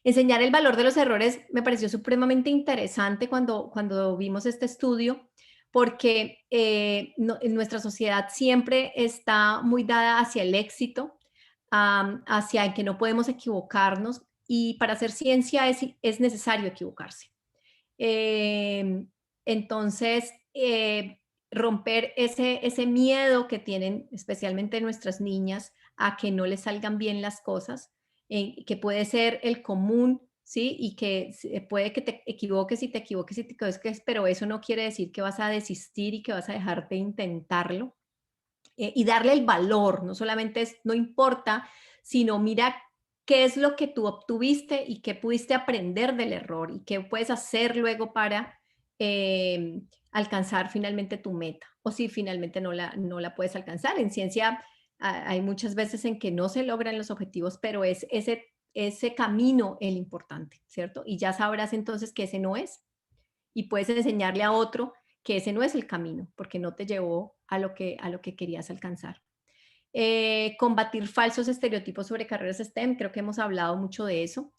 Enseñar el valor de los errores me pareció supremamente interesante cuando vimos este estudio, porque en nuestra sociedad siempre está muy dada hacia el éxito, hacia el que no podemos equivocarnos, y para hacer ciencia es necesario equivocarse. Entonces, romper ese miedo que tienen, especialmente nuestras niñas, a que no les salgan bien las cosas, que puede ser el común, ¿sí? Y que puede que te equivoques y te equivoques y te equivoques, pero eso no quiere decir que vas a desistir y que vas a dejar de intentarlo. Y darle el valor, no solamente es, no importa, sino mira qué es lo que tú obtuviste y qué pudiste aprender del error y qué puedes hacer luego para alcanzar finalmente tu meta, o si finalmente no la puedes alcanzar. En ciencia hay muchas veces en que no se logran los objetivos, pero es ese camino el importante, ¿cierto? Y ya sabrás entonces que ese no es, y puedes enseñarle a otro que ese no es el camino, porque no te llevó a lo que querías alcanzar. Combatir falsos estereotipos sobre carreras STEM, creo que hemos hablado mucho de eso.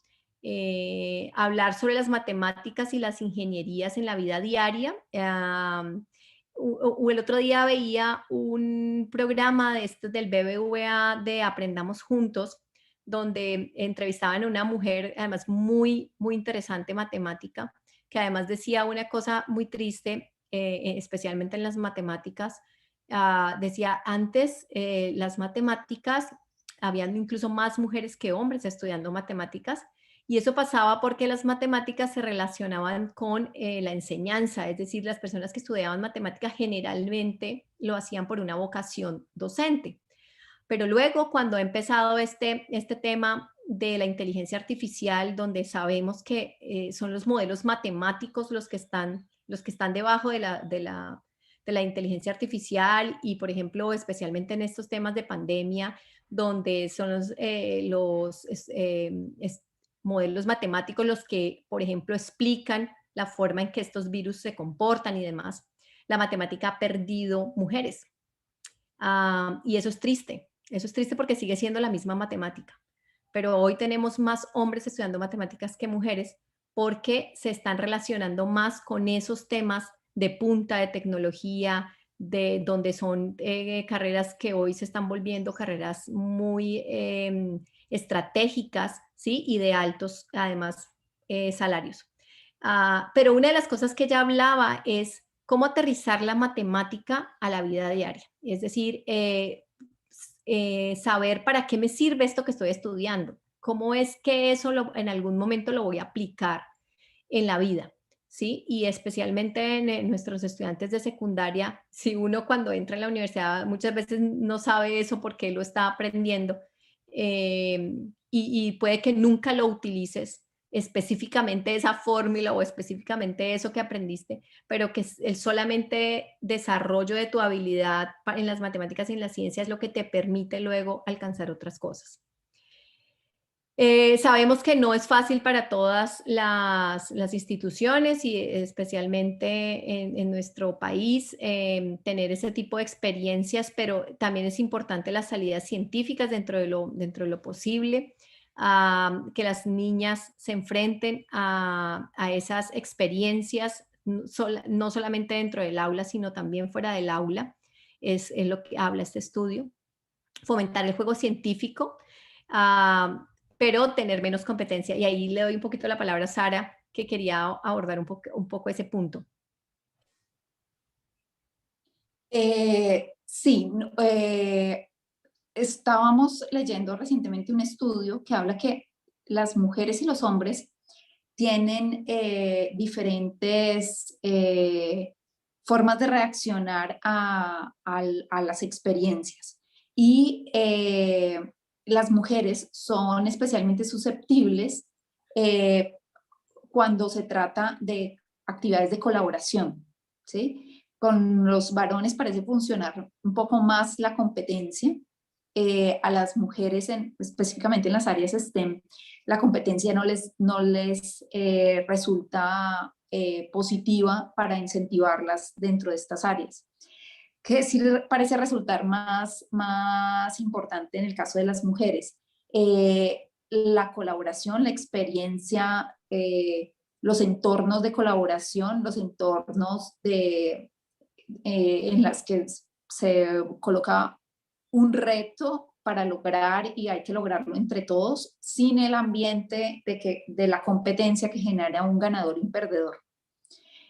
Hablar sobre las matemáticas y las ingenierías en la vida diaria. El otro día veía un programa del BBVA de Aprendamos Juntos, donde entrevistaban a una mujer, además muy, muy interesante matemática, que además decía una cosa muy triste, especialmente en las matemáticas. Decía, antes las matemáticas, habían incluso más mujeres que hombres estudiando matemáticas, y eso pasaba porque las matemáticas se relacionaban con la enseñanza, es decir, las personas que estudiaban matemáticas generalmente lo hacían por una vocación docente. Pero luego, cuando ha empezado este tema de la inteligencia artificial, donde sabemos que son los modelos matemáticos los que están debajo de la inteligencia artificial, y, por ejemplo, especialmente en estos temas de pandemia, donde son los modelos matemáticos los que, por ejemplo, explican la forma en que estos virus se comportan y demás, la matemática ha perdido mujeres. Y eso es triste. Eso es triste porque sigue siendo la misma matemática. Pero hoy tenemos más hombres estudiando matemáticas que mujeres porque se están relacionando más con esos temas de punta, de tecnología, de donde son carreras que hoy se están volviendo carreras muy estratégicas, ¿sí? Y de altos, además, salarios. Pero una de las cosas que ella hablaba es cómo aterrizar la matemática a la vida diaria. Es decir, saber para qué me sirve esto que estoy estudiando, cómo es que eso en algún momento lo voy a aplicar en la vida, ¿sí? Y especialmente en nuestros estudiantes de secundaria, si uno cuando entra en la universidad muchas veces no sabe eso porque lo está aprendiendo, y puede que nunca lo utilices específicamente esa fórmula o específicamente eso que aprendiste, pero que el solamente desarrollo de tu habilidad en las matemáticas y en la ciencia es lo que te permite luego alcanzar otras cosas. Sabemos que no es fácil para todas las instituciones, y especialmente en nuestro país, tener ese tipo de experiencias, pero también es importante las salidas científicas dentro de lo posible, que las niñas se enfrenten a esas experiencias, no solamente dentro del aula, sino también fuera del aula, es lo que habla este estudio. Fomentar el juego científico, pero tener menos competencia. Y ahí le doy un poquito la palabra a Sara, que quería abordar un poco ese punto. Sí, estábamos leyendo recientemente un estudio que habla que las mujeres y los hombres tienen diferentes formas de reaccionar a las experiencias. Y las mujeres son especialmente susceptibles cuando se trata de actividades de colaboración, ¿sí? Con los varones parece funcionar un poco más la competencia. A las mujeres, específicamente en las áreas STEM, la competencia no les resulta positiva para incentivarlas dentro de estas áreas, que sí parece resultar más importante en el caso de las mujeres. la colaboración, la experiencia, los entornos de colaboración, los entornos en las que se coloca un reto para lograr y hay que lograrlo entre todos, sin el ambiente de la competencia que genera un ganador y un perdedor.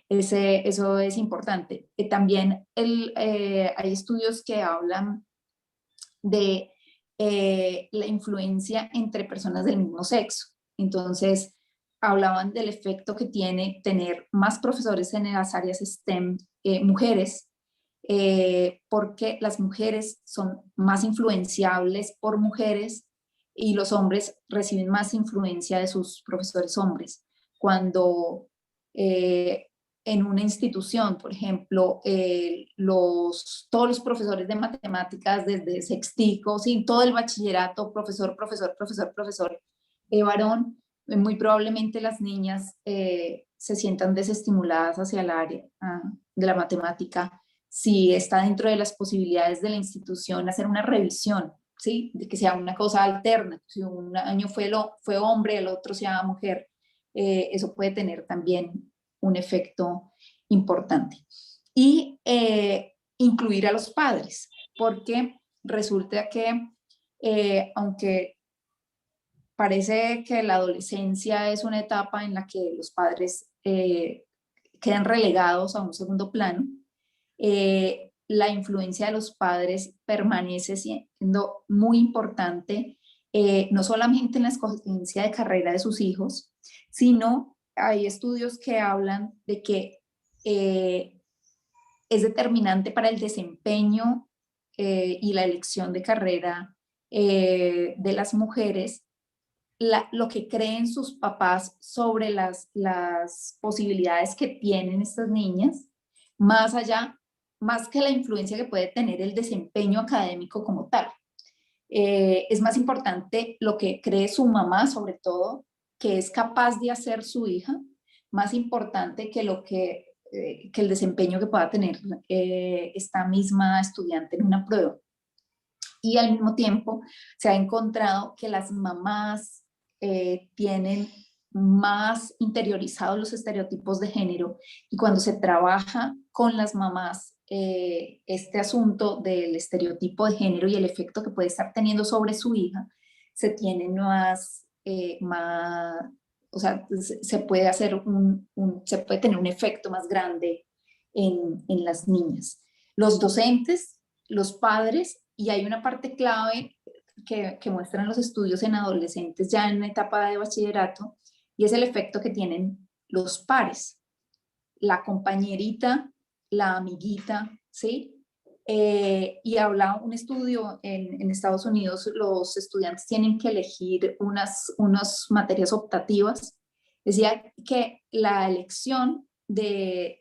Eso es importante. También hay estudios que hablan de la influencia entre personas del mismo sexo. Entonces, hablaban del efecto que tiene tener más profesores en las áreas STEM, mujeres, porque las mujeres son más influenciables por mujeres y los hombres reciben más influencia de sus profesores hombres. Cuando en una institución, por ejemplo, todos los profesores de matemáticas desde sextico, sí, todo el bachillerato, profesor, varón, muy probablemente las niñas se sientan desestimuladas hacia el área de la matemática. Si está dentro de las posibilidades de la institución hacer una revisión, ¿sí? De que sea una cosa alterna, si un año fue hombre, el otro sea mujer, eso puede tener también un efecto importante. Y incluir a los padres, porque resulta que aunque parece que la adolescencia es una etapa en la que los padres quedan relegados a un segundo plano, la influencia de los padres permanece siendo muy importante, no solamente en la escogencia de carrera de sus hijos, sino hay estudios que hablan de que es determinante para el desempeño y la elección de carrera de las mujeres lo que creen sus papás sobre las posibilidades que tienen estas niñas, más que la influencia que puede tener el desempeño académico como tal. Es más importante lo que cree su mamá, sobre todo, que es capaz de hacer su hija, más importante que el desempeño que pueda tener esta misma estudiante en una prueba. Y al mismo tiempo se ha encontrado que las mamás tienen más interiorizados los estereotipos de género y cuando se trabaja con las mamás este asunto del estereotipo de género y el efecto que puede estar teniendo sobre su hija, se tiene o sea, se puede hacer se puede tener un efecto más grande en las niñas. Los docentes, los padres, y hay una parte clave que muestran los estudios en adolescentes ya en la etapa de bachillerato, y es el efecto que tienen los pares, la compañerita, la amiguita, ¿sí? Y habla un estudio en Estados Unidos, los estudiantes tienen que elegir unas materias optativas. Decía que la elección de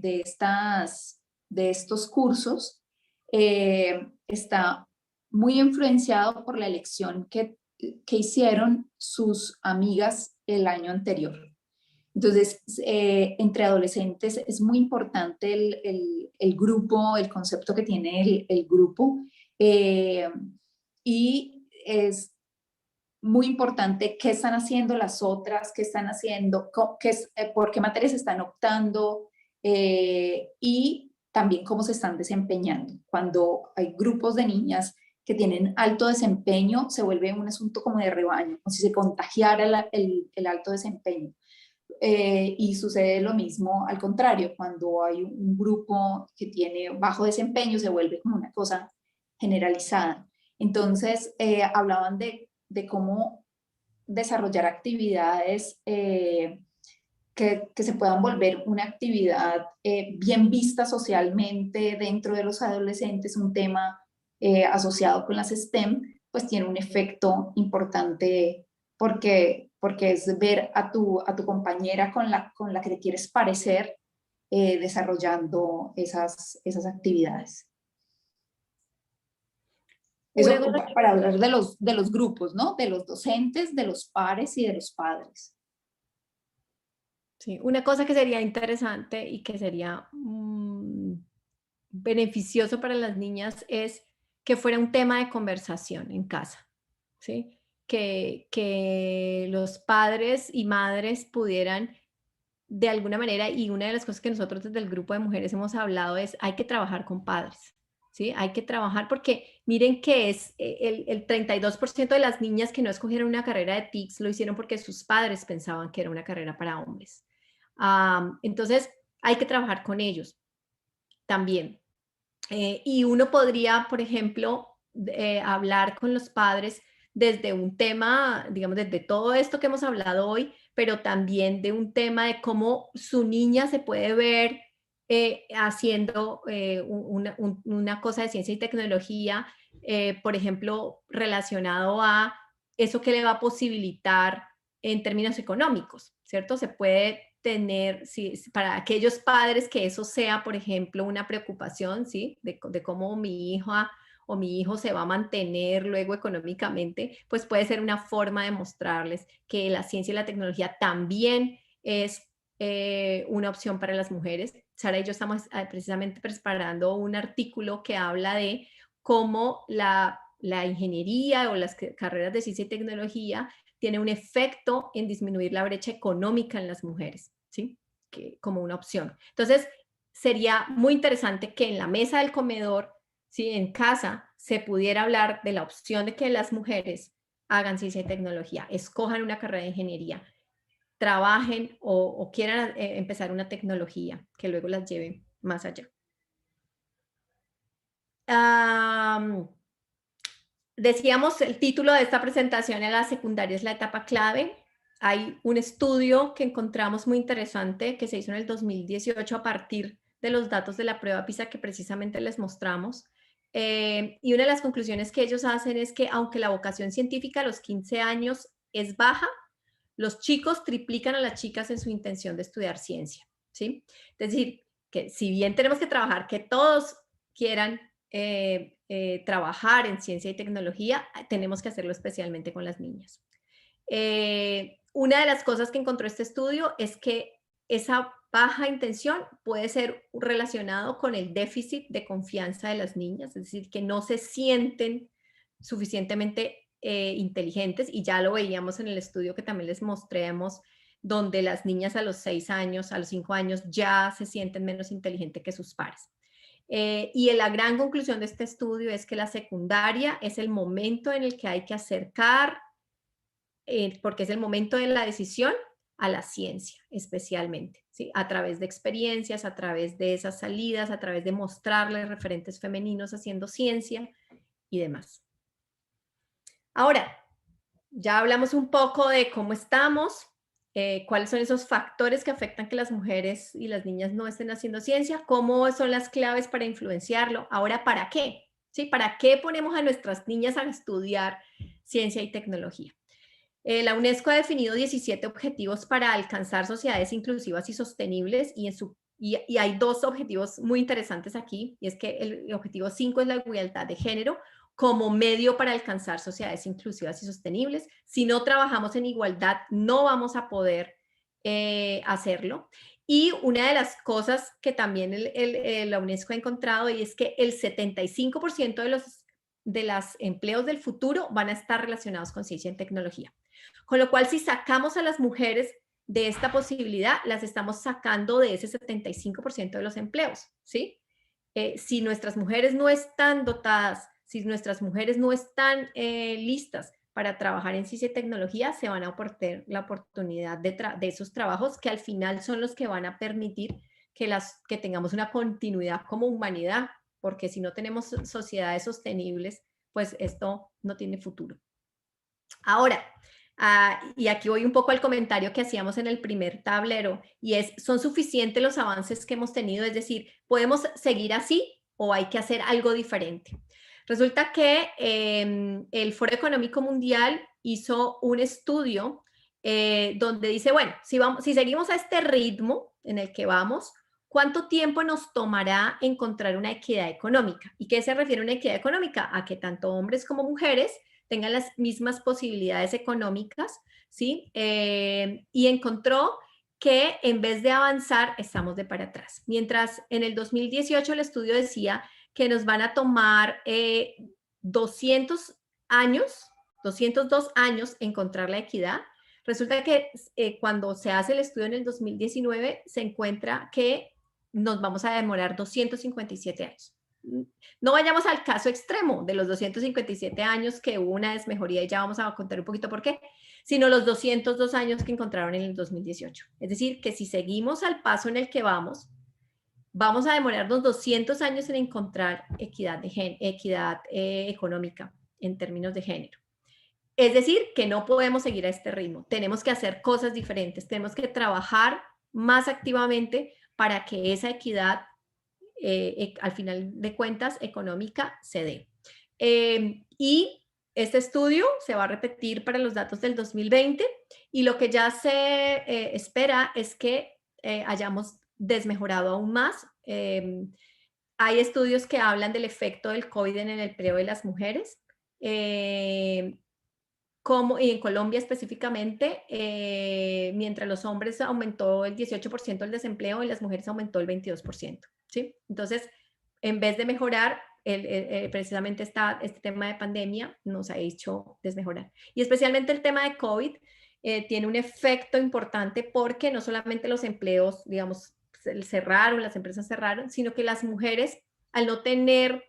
estos cursos está muy influenciado por la elección que hicieron sus amigas el año anterior. Entonces, entre adolescentes es muy importante el grupo, el concepto que tiene el grupo, y es muy importante qué están haciendo las otras, qué están haciendo, por qué materias están optando, y también cómo se están desempeñando. Cuando hay grupos de niñas que tienen alto desempeño, se vuelve un asunto como de rebaño, como si se contagiara el alto desempeño. Y sucede lo mismo al contrario, cuando hay un grupo que tiene bajo desempeño, se vuelve como una cosa generalizada. Entonces, hablaban de cómo desarrollar actividades que se puedan volver una actividad bien vista socialmente dentro de los adolescentes, un tema asociado con las STEM, pues tiene un efecto importante porque es ver a tu compañera con la que te quieres parecer desarrollando esas actividades. Eso para hablar de los grupos, ¿no? De los docentes, de los pares y de los padres. Sí, una cosa que sería interesante y que sería beneficioso para las niñas es que fuera un tema de conversación en casa, ¿sí? que los padres y madres pudieran de alguna manera, y una de las cosas que nosotros desde el grupo de mujeres hemos hablado es hay que trabajar con padres, ¿sí? Hay que trabajar porque miren que es el 32% de las niñas que no escogieron una carrera de TICS lo hicieron porque sus padres pensaban que era una carrera para hombres. Entonces, hay que trabajar con ellos también. Y uno podría, por ejemplo, hablar con los padres desde un tema, digamos, desde todo esto que hemos hablado hoy, pero también de un tema de cómo su niña se puede ver haciendo una cosa de ciencia y tecnología, por ejemplo, relacionado a eso que le va a posibilitar en términos económicos, ¿cierto? Se puede tener, sí, para aquellos padres que eso sea, por ejemplo, una preocupación, ¿sí? De cómo mi hija o mi hijo se va a mantener luego económicamente, pues puede ser una forma de mostrarles que la ciencia y la tecnología también es una opción para las mujeres. Sara y yo estamos precisamente preparando un artículo que habla de cómo la ingeniería o las carreras de ciencia y tecnología tiene un efecto en disminuir la brecha económica en las mujeres, ¿sí? Como una opción. Entonces, sería muy interesante que en la mesa del comedor, ¿sí? En casa, se pudiera hablar de la opción de que las mujeres hagan ciencia y tecnología, escojan una carrera de ingeniería, trabajen o quieran empezar una tecnología que luego las lleve más allá. Decíamos, el título de esta presentación en la secundaria es la etapa clave. Hay un estudio que encontramos muy interesante que se hizo en el 2018 a partir de los datos de la prueba PISA que precisamente les mostramos. Y una de las conclusiones que ellos hacen es que aunque la vocación científica a los 15 años es baja, los chicos triplican a las chicas en su intención de estudiar ciencia, ¿sí? Es decir, que si bien tenemos que trabajar que todos quieran trabajar en ciencia y tecnología, tenemos que hacerlo especialmente con las niñas. Una de las cosas que encontró este estudio es que esa baja intención puede ser relacionado con el déficit de confianza de las niñas, es decir, que no se sienten suficientemente inteligentes, y ya lo veíamos en el estudio que también les mostramos, donde las niñas a los 6 años, a los 5 años ya se sienten menos inteligentes que sus pares. Y la gran conclusión de este estudio es que la secundaria es el momento en el que hay que acercar, porque es el momento de la decisión, a la ciencia especialmente, ¿sí? A través de experiencias, a través de esas salidas, a través de mostrarles referentes femeninos haciendo ciencia y demás. Ahora, ya hablamos un poco de cómo estamos, cuáles son esos factores que afectan que las mujeres y las niñas no estén haciendo ciencia, cómo son las claves para influenciarlo. Ahora, ¿para qué? ¿Sí? ¿Para qué ponemos a nuestras niñas a estudiar ciencia y tecnología? La UNESCO ha definido 17 objetivos para alcanzar sociedades inclusivas y sostenibles, y hay dos objetivos muy interesantes aquí, y es que el objetivo 5 es la igualdad de género como medio para alcanzar sociedades inclusivas y sostenibles. Si no trabajamos en igualdad, no vamos a poder hacerlo. Y una de las cosas que también la UNESCO ha encontrado y es que el 75% de los empleos del futuro van a estar relacionados con ciencia y tecnología. Con lo cual, si sacamos a las mujeres de esta posibilidad, las estamos sacando de ese 75% de los empleos, ¿sí? Si nuestras mujeres no están dotadas, si nuestras mujeres no están listas para trabajar en ciencia y tecnología, se van a perder la oportunidad de esos trabajos que al final son los que van a permitir que tengamos una continuidad como humanidad, porque si no tenemos sociedades sostenibles, pues esto no tiene futuro. Ahora, y aquí voy un poco al comentario que hacíamos en el primer tablero, y es, ¿son suficientes los avances que hemos tenido? Es decir, ¿podemos seguir así o hay que hacer algo diferente? Resulta que el Foro Económico Mundial hizo un estudio donde dice, bueno, si seguimos a este ritmo en el que vamos, ¿cuánto tiempo nos tomará encontrar una equidad económica? ¿Y qué se refiere a una equidad económica? A que tanto hombres como mujeres tengan las mismas posibilidades económicas, ¿sí? Y encontró que en vez de avanzar, estamos de para atrás. Mientras en el 2018 el estudio decía que nos van a tomar 200 202 años encontrar la equidad. Resulta que cuando se hace el estudio en el 2019, se encuentra que nos vamos a demorar 257 años. No vayamos al caso extremo de los 257 años que hubo una desmejoría y ya vamos a contar un poquito por qué, sino los 202 años que encontraron en el 2018. Es decir, que si seguimos al paso en el que vamos a demorarnos 200 años en encontrar equidad económica en términos de género. Es decir, que no podemos seguir a este ritmo. Tenemos que hacer cosas diferentes. Tenemos que trabajar más activamente para que esa equidad, al final de cuentas, económica se dé. Y este estudio se va a repetir para los datos del 2020 y lo que ya se espera es que hayamos desmejorado aún más. Hay estudios que hablan del efecto del COVID en el empleo de las mujeres. Como, y en Colombia específicamente, mientras los hombres aumentó el 18% el desempleo y las mujeres aumentó el 22%, ¿sí? Entonces, en vez de mejorar, precisamente este tema de pandemia nos ha hecho desmejorar. Y especialmente el tema de COVID tiene un efecto importante porque no solamente los empleos, digamos, cerraron, las empresas cerraron, sino que las mujeres, al no tener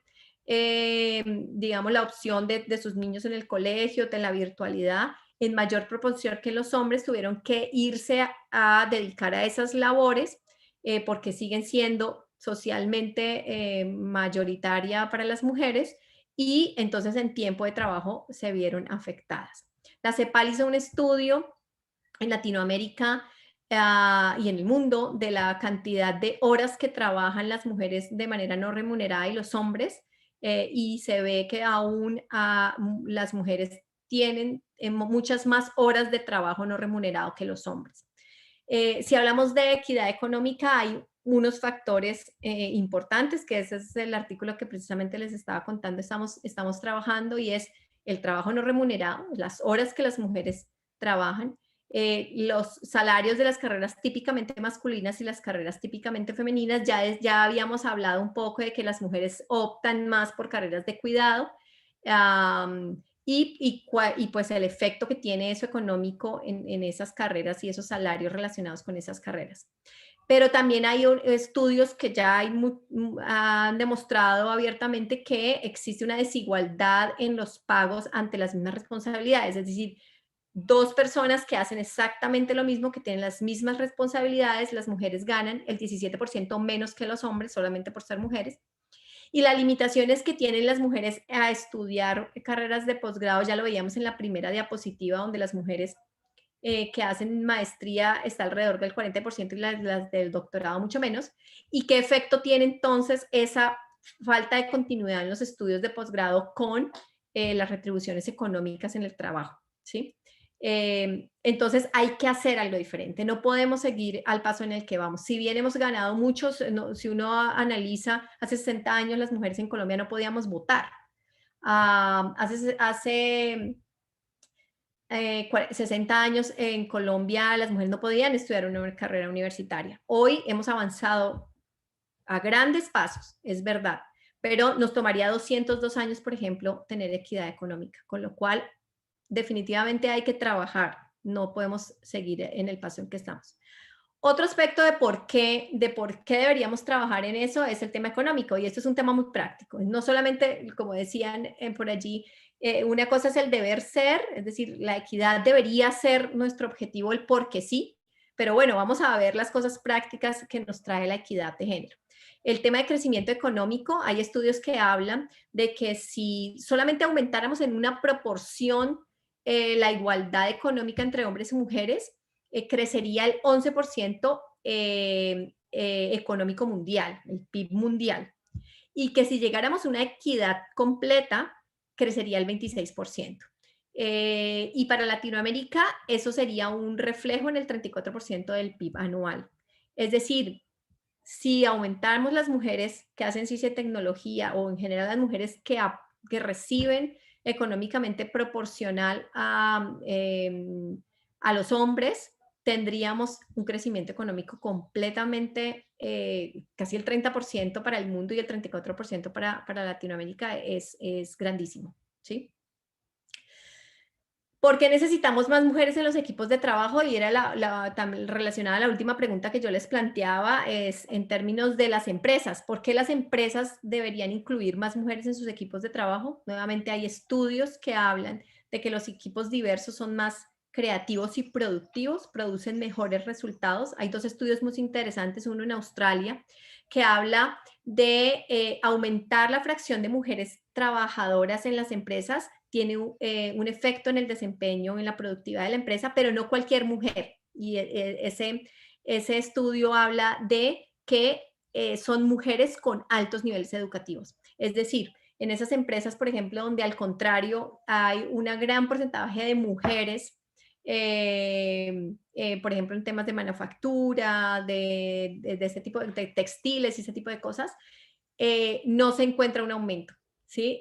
digamos, la opción de sus niños en el colegio, de la virtualidad, en mayor proporción que los hombres tuvieron que irse a dedicar a esas labores porque siguen siendo socialmente mayoritaria para las mujeres y entonces en tiempo de trabajo se vieron afectadas. La CEPAL hizo un estudio en Latinoamérica y en el mundo de la cantidad de horas que trabajan las mujeres de manera no remunerada y los hombres, y se ve que aún las mujeres tienen muchas más horas de trabajo no remunerado que los hombres. Si hablamos de equidad económica, hay unos factores importantes, que ese es el artículo que precisamente les estaba contando, estamos trabajando, y es el trabajo no remunerado, las horas que las mujeres trabajan, los salarios de las carreras típicamente masculinas y las carreras típicamente femeninas. Ya habíamos hablado un poco de que las mujeres optan más por carreras de cuidado, y pues el efecto que tiene eso económico en esas carreras y esos salarios relacionados con esas carreras. Pero también hay estudios que ya han demostrado abiertamente que existe una desigualdad en los pagos ante las mismas responsabilidades, es decir, dos personas que hacen exactamente lo mismo, que tienen las mismas responsabilidades, las mujeres ganan el 17% menos que los hombres solamente por ser mujeres. Y las limitaciones que tienen las mujeres a estudiar carreras de posgrado, ya lo veíamos en la primera diapositiva, donde las mujeres que hacen maestría está alrededor del 40% y las del doctorado mucho menos. ¿Y qué efecto tiene entonces esa falta de continuidad en los estudios de posgrado con las retribuciones económicas en el trabajo? ¿Sí? Entonces hay que hacer algo diferente, no podemos seguir al paso en el que vamos. Si bien hemos ganado muchos, si uno analiza, hace 60 años las mujeres en Colombia no podíamos votar. Hace 60 años en Colombia las mujeres no podían estudiar una carrera universitaria. Hoy hemos avanzado a grandes pasos, es verdad, pero nos tomaría 202 años, por ejemplo, tener equidad económica, con lo cual definitivamente hay que trabajar, no podemos seguir en el paso en que estamos. Otro aspecto de por qué deberíamos trabajar en eso es el tema económico, y esto es un tema muy práctico. No solamente, como decían por allí, una cosa es el deber ser, es decir, la equidad debería ser nuestro objetivo, el porque sí, pero bueno, vamos a ver las cosas prácticas que nos trae la equidad de género. El tema de crecimiento económico, hay estudios que hablan de que si solamente aumentáramos en una proporción la igualdad económica entre hombres y mujeres, crecería el 11% económico mundial, el PIB mundial. Y que si llegáramos a una equidad completa, crecería el 26%. Y para Latinoamérica, eso sería un reflejo en el 34% del PIB anual. Es decir, si aumentamos las mujeres que hacen ciencia y tecnología, o en general las mujeres que reciben económicamente proporcional a los hombres, tendríamos un crecimiento económico completamente, casi el 30% para el mundo y el 34% para Latinoamérica, es grandísimo, ¿sí? ¿Por qué necesitamos más mujeres en los equipos de trabajo? Y era también relacionada a la última pregunta que yo les planteaba, es en términos de las empresas. ¿Por qué las empresas deberían incluir más mujeres en sus equipos de trabajo? Nuevamente hay estudios que hablan de que los equipos diversos son más creativos y productivos, producen mejores resultados. Hay 2 estudios muy interesantes, uno en Australia, que habla de aumentar la fracción de mujeres trabajadoras en las empresas tiene un efecto en el desempeño, en la productividad de la empresa, pero no cualquier mujer. Y ese estudio habla de que son mujeres con altos niveles educativos. Es decir, en esas empresas, por ejemplo, donde al contrario hay un gran porcentaje de mujeres, por ejemplo, en temas de manufactura, de ese tipo de textiles y ese tipo de cosas, no se encuentra un aumento. ¿Sí?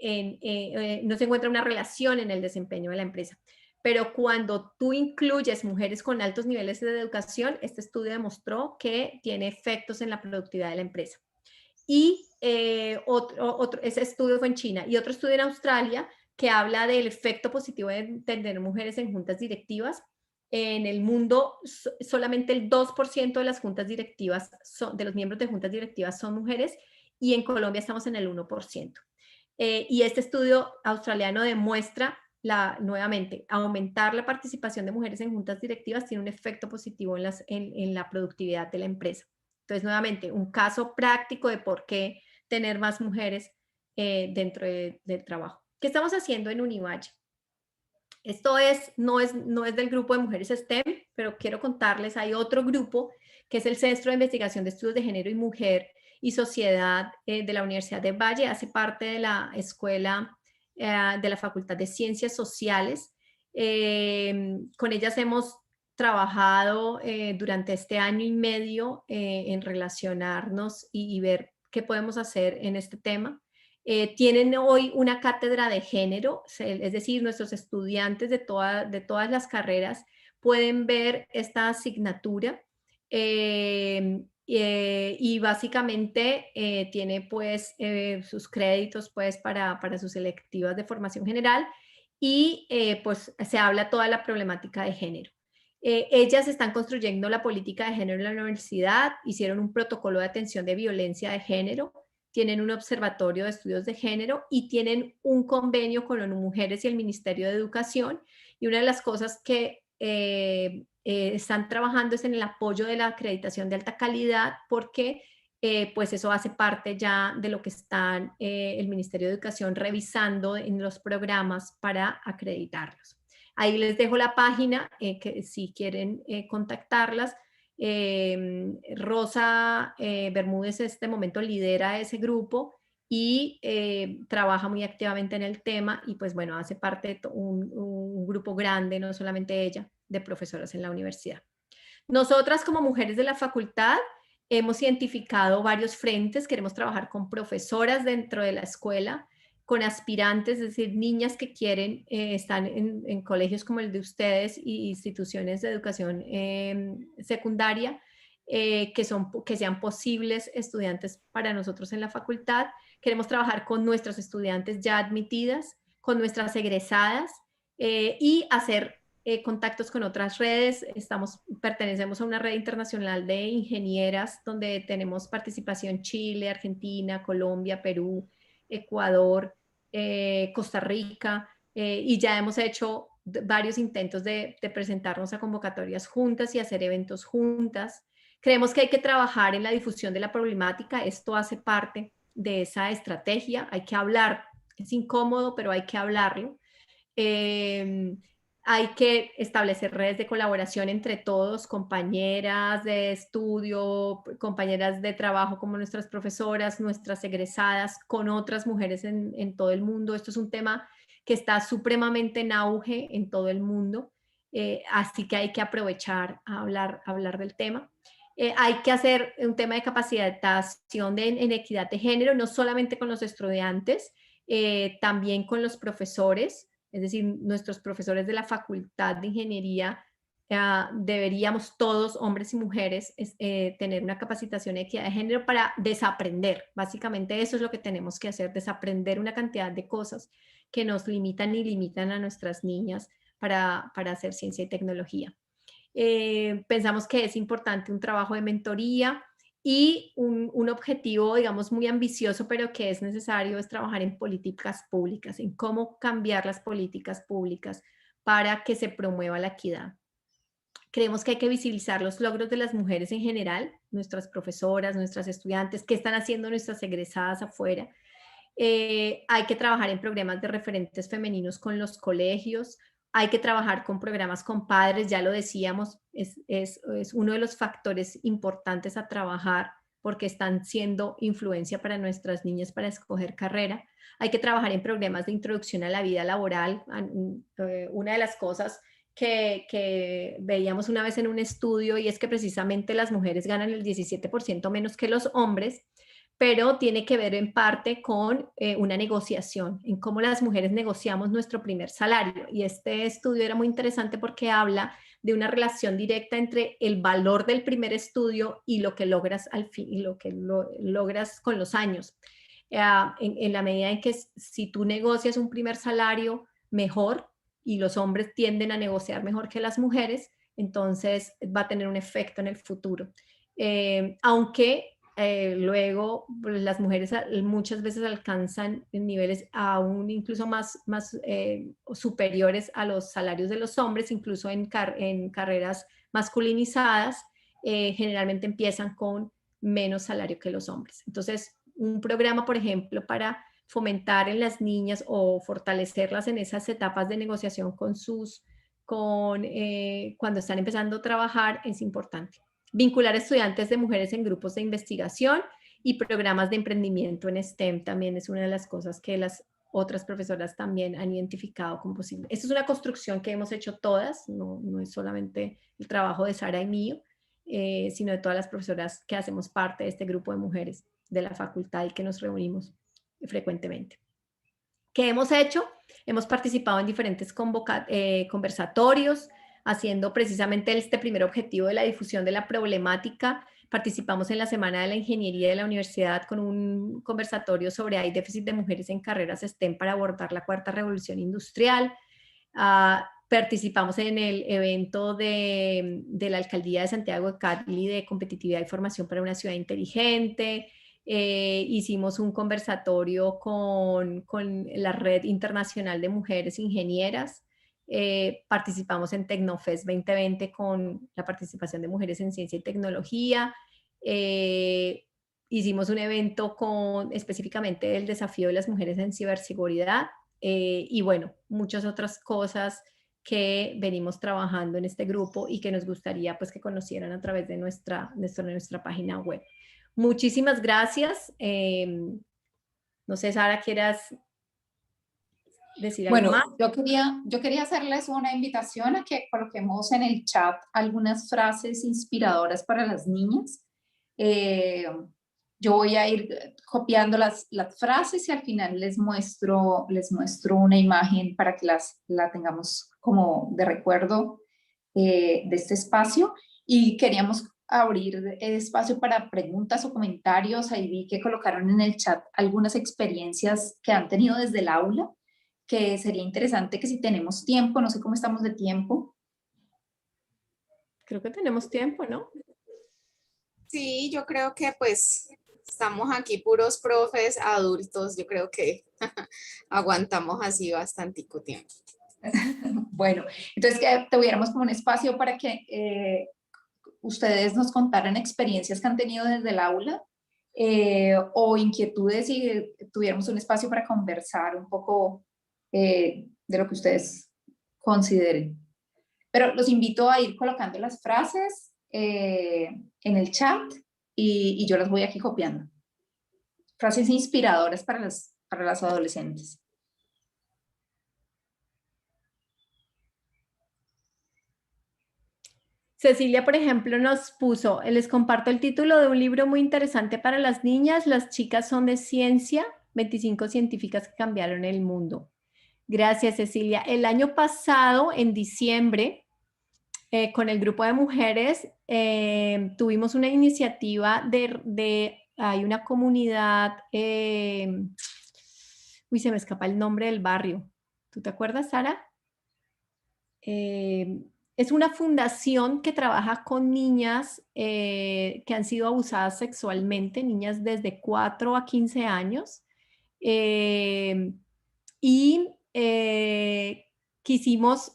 No se encuentra una relación en el desempeño de la empresa. Pero cuando tú incluyes mujeres con altos niveles de educación, este estudio demostró que tiene efectos en la productividad de la empresa. Y ese estudio fue en China y otro estudio en Australia que habla del efecto positivo de tener mujeres en juntas directivas. En el mundo, solamente el 2% de las juntas directivas, de los miembros de juntas directivas son mujeres y en Colombia estamos en el 1%. Y este estudio australiano demuestra nuevamente, aumentar la participación de mujeres en juntas directivas tiene un efecto positivo en la productividad de la empresa. Entonces, nuevamente, un caso práctico de por qué tener más mujeres dentro del trabajo. ¿Qué estamos haciendo en Univalle? Esto no es del grupo de mujeres STEM, pero quiero contarles, hay otro grupo que es el Centro de Investigación de Estudios de Género y Mujer y Sociedad de la Universidad de Valle, hace parte de la escuela de la Facultad de Ciencias Sociales. Con ellas hemos trabajado durante este año y medio en relacionarnos y ver qué podemos hacer en este tema. Tienen hoy una cátedra de género, es decir, nuestros estudiantes de todas las carreras pueden ver esta asignatura y básicamente tiene pues sus créditos pues para sus selectivas de formación general y pues se habla toda la problemática de género. Ellas están construyendo la política de género en la universidad, hicieron un protocolo de atención de violencia de género, tienen un observatorio de estudios de género y tienen un convenio con ONU Mujeres y el Ministerio de Educación. Y una de las cosas que están trabajando es en el apoyo de la acreditación de alta calidad porque pues eso hace parte ya de lo que están el Ministerio de Educación revisando en los programas para acreditarlos. Ahí les dejo la página que si quieren contactarlas. Rosa Bermúdez en este momento lidera ese grupo y trabaja muy activamente en el tema y pues bueno, hace parte de un grupo grande, no solamente ella, de profesoras en la universidad. Nosotras como mujeres de la facultad hemos identificado varios frentes, queremos trabajar con profesoras dentro de la escuela, con aspirantes, es decir, niñas que quieren, están en colegios como el de ustedes y instituciones de educación secundaria, que sean posibles estudiantes para nosotros en la facultad. Queremos trabajar con nuestros estudiantes ya admitidas, con nuestras egresadas y hacer contactos con otras redes. Pertenecemos a una red internacional de ingenieras donde tenemos participación Chile, Argentina, Colombia, Perú, Ecuador, Costa Rica, y ya hemos hecho varios intentos de presentarnos a convocatorias juntas y hacer eventos juntas. Creemos que hay que trabajar en la difusión de la problemática, esto hace parte de esa estrategia, hay que hablar, es incómodo, pero hay que hablarlo. Hay que establecer redes de colaboración entre todos, compañeras de estudio, compañeras de trabajo como nuestras profesoras, nuestras egresadas, con otras mujeres en todo el mundo. Esto es un tema que está supremamente en auge en todo el mundo, así que hay que aprovechar a hablar del tema. Hay que hacer un tema de capacitación en equidad de género, no solamente con los estudiantes, también con los profesores. Es decir, nuestros profesores de la Facultad de Ingeniería, deberíamos todos, hombres y mujeres, tener una capacitación en equidad de género para desaprender. Básicamente eso es lo que tenemos que hacer, desaprender una cantidad de cosas que nos limitan y limitan a nuestras niñas para hacer ciencia y tecnología. Pensamos que es importante un trabajo de mentoría y un objetivo, digamos, muy ambicioso, pero que es necesario, es trabajar en políticas públicas, en cómo cambiar las políticas públicas para que se promueva la equidad. Creemos que hay que visibilizar los logros de las mujeres en general, nuestras profesoras, nuestras estudiantes, qué están haciendo nuestras egresadas afuera. Hay que trabajar en programas de referentes femeninos con los colegios, hay que trabajar con programas con padres, ya lo decíamos, es uno de los factores importantes a trabajar porque están siendo influencia para nuestras niñas para escoger carrera. Hay que trabajar en programas de introducción a la vida laboral. Una de las cosas que veíamos una vez en un estudio y es que precisamente las mujeres ganan el 17% menos que los hombres, pero tiene que ver en parte con una negociación, en cómo las mujeres negociamos nuestro primer salario. Y este estudio era muy interesante porque habla de una relación directa entre el valor del primer estudio y lo que logras al fin, y lo que logras con los años. En la medida en que si tú negocias un primer salario mejor y los hombres tienden a negociar mejor que las mujeres, entonces va a tener un efecto en el futuro. Aunque luego las mujeres muchas veces alcanzan niveles aún incluso más superiores a los salarios de los hombres, incluso en carreras masculinizadas, generalmente empiezan con menos salario que los hombres. Entonces, un programa, por ejemplo, para fomentar en las niñas o fortalecerlas en esas etapas de negociación cuando están empezando a trabajar es importante. Vincular estudiantes de mujeres en grupos de investigación y programas de emprendimiento en STEM también es una de las cosas que las otras profesoras también han identificado como posible. Esto es una construcción que hemos hecho todas, no es solamente el trabajo de Sara y mío, sino de todas las profesoras que hacemos parte de este grupo de mujeres de la facultad y que nos reunimos frecuentemente. ¿Qué hemos hecho? Hemos participado en diferentes conversatorios, haciendo precisamente este primer objetivo de la difusión de la problemática. Participamos en la Semana de la Ingeniería de la Universidad con un conversatorio sobre hay déficit de mujeres en carreras STEM para abordar la cuarta revolución industrial. Participamos en el evento de la Alcaldía de Santiago de Cali de competitividad y formación para una ciudad inteligente. Hicimos un conversatorio con la Red Internacional de Mujeres Ingenieras. Participamos en Tecnofest 2020 con la participación de mujeres en ciencia y tecnología. Hicimos un evento específicamente del desafío de las mujeres en ciberseguridad y bueno, muchas otras cosas que venimos trabajando en este grupo y que nos gustaría pues que conocieran a través de nuestra página web. Muchísimas gracias. No sé, Sara, ¿quieras decir algo más? Yo quería hacerles una invitación a que coloquemos en el chat algunas frases inspiradoras para las niñas. Yo voy a ir copiando las frases y al final les muestro una imagen para que la tengamos como de recuerdo de este espacio. Y queríamos abrir espacio para preguntas o comentarios. Ahí vi que colocaron en el chat algunas experiencias que han tenido desde el aula, que sería interesante que si tenemos tiempo, no sé cómo estamos de tiempo. Creo que tenemos tiempo, ¿no? Sí, yo creo que pues estamos aquí puros profes adultos, yo creo que aguantamos así bastantico tiempo. Bueno, entonces que tuviéramos como un espacio para que ustedes nos contaran experiencias que han tenido desde el aula o inquietudes y tuviéramos un espacio para conversar un poco de lo que ustedes consideren. Pero los invito a ir colocando las frases en el chat y yo las voy aquí copiando. Frases inspiradoras para las adolescentes. Cecilia, por ejemplo, nos puso, les comparto el título de un libro muy interesante para las niñas, Las chicas son de ciencia, 25 científicas que cambiaron el mundo. Gracias, Cecilia. El año pasado, en diciembre, con el grupo de mujeres, tuvimos una iniciativa hay una comunidad, uy, se me escapa el nombre del barrio. ¿Tú te acuerdas, Sara? es una fundación que trabaja con niñas que han sido abusadas sexualmente, niñas desde 4 a 15 años. Y quisimos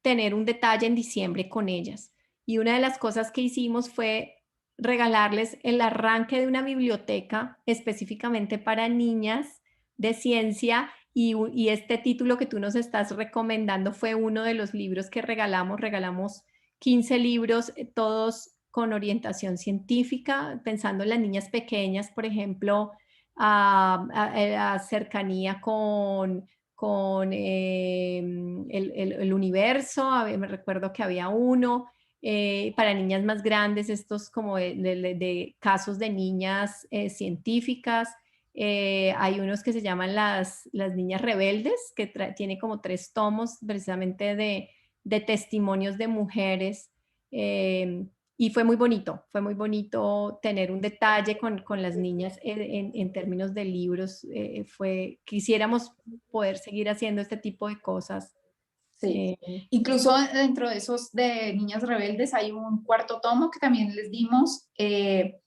tener un detalle en diciembre con ellas. Y una de las cosas que hicimos fue regalarles el arranque de una biblioteca específicamente para niñas de ciencia y este título que tú nos estás recomendando fue uno de los libros que regalamos. Regalamos 15 libros, todos con orientación científica, pensando en las niñas pequeñas, por ejemplo, a cercanía con el universo. Me recuerdo que había uno para niñas más grandes, estos como de casos de niñas científicas. Hay unos que se llaman las niñas rebeldes, que tiene como 3 tomos precisamente de testimonios de mujeres. Y fue muy bonito tener un detalle con las niñas en términos de libros. Quisiéramos poder seguir haciendo este tipo de cosas. Sí, incluso dentro de esos de Niñas Rebeldes hay un 4º tomo que también les dimos, que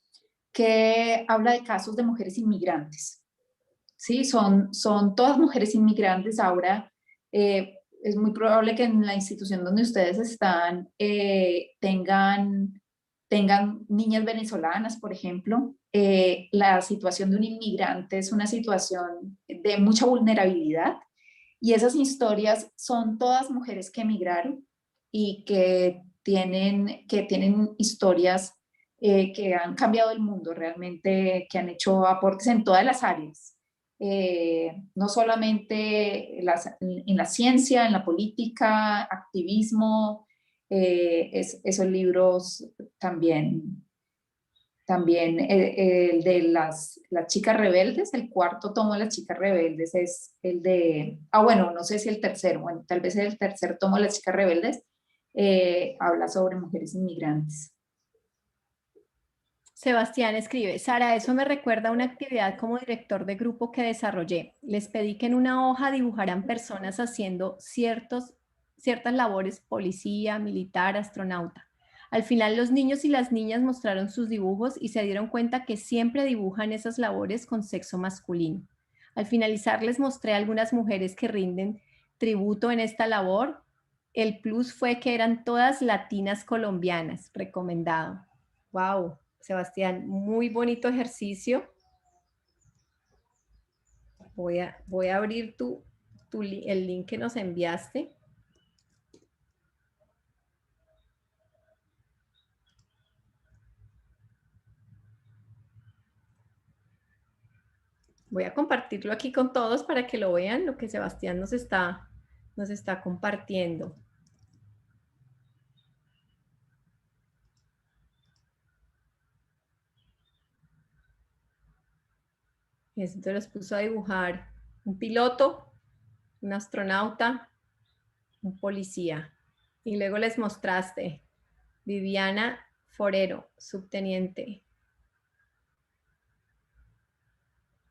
habla de casos de mujeres inmigrantes. Sí, son todas mujeres inmigrantes. Ahora es muy probable que en la institución donde ustedes están tengan niñas venezolanas, por ejemplo. La situación de un inmigrante es una situación de mucha vulnerabilidad, y esas historias son todas mujeres que emigraron y que tienen historias que han cambiado el mundo realmente, que han hecho aportes en todas las áreas. No solamente en la ciencia, en la política, activismo. Esos libros también el de las chicas rebeldes, el 4º tomo de las chicas rebeldes es el de, bueno, no sé si el tercero, bueno, tal vez el 3er tomo de las chicas rebeldes habla sobre mujeres inmigrantes. Sebastián escribe: Sara, eso me recuerda a una actividad como director de grupo que desarrollé. Les pedí que en una hoja dibujaran personas haciendo ciertas labores: policía, militar, astronauta. Al final los niños y las niñas mostraron sus dibujos y se dieron cuenta que siempre dibujan esas labores con sexo masculino. Al finalizar les mostré a algunas mujeres que rinden tributo en esta labor. El plus fue que eran todas latinas colombianas. Recomendado. ¡Wow! Sebastián, muy bonito ejercicio. Voy a abrir el link que nos enviaste. Voy a compartirlo aquí con todos para que lo vean, lo que Sebastián nos está compartiendo. Entonces los puso a dibujar un piloto, un astronauta, un policía. Y luego les mostraste Viviana Forero, subteniente.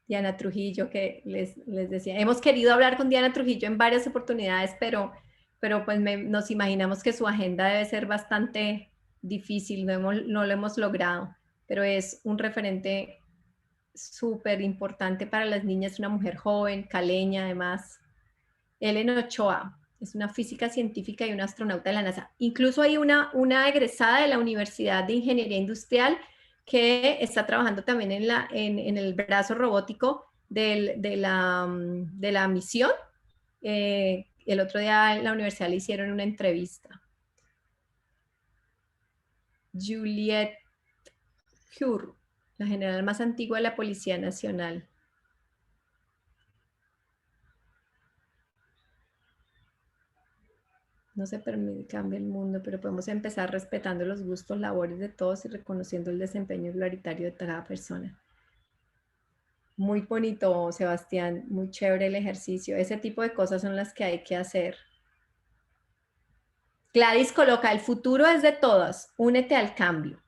Diana Trujillo, que les decía. Hemos querido hablar con Diana Trujillo en varias oportunidades, pero pues nos imaginamos que su agenda debe ser bastante difícil, no lo hemos logrado, pero es un referente súper importante para las niñas, una mujer joven, caleña además. Ellen Ochoa es una física científica y una astronauta de la NASA. Incluso hay una egresada de la Universidad de Ingeniería Industrial que está trabajando también en el brazo robótico de la misión. El otro día en la universidad le hicieron una entrevista. Juliette Pure, la general más antigua de la Policía Nacional. No se permite cambia el mundo, pero podemos empezar respetando los gustos, labores de todos y reconociendo el desempeño igualitario de cada persona. Muy bonito, Sebastián, muy chévere el ejercicio. Ese tipo de cosas son las que hay que hacer. Gladys coloca: el futuro es de todas, únete al cambio.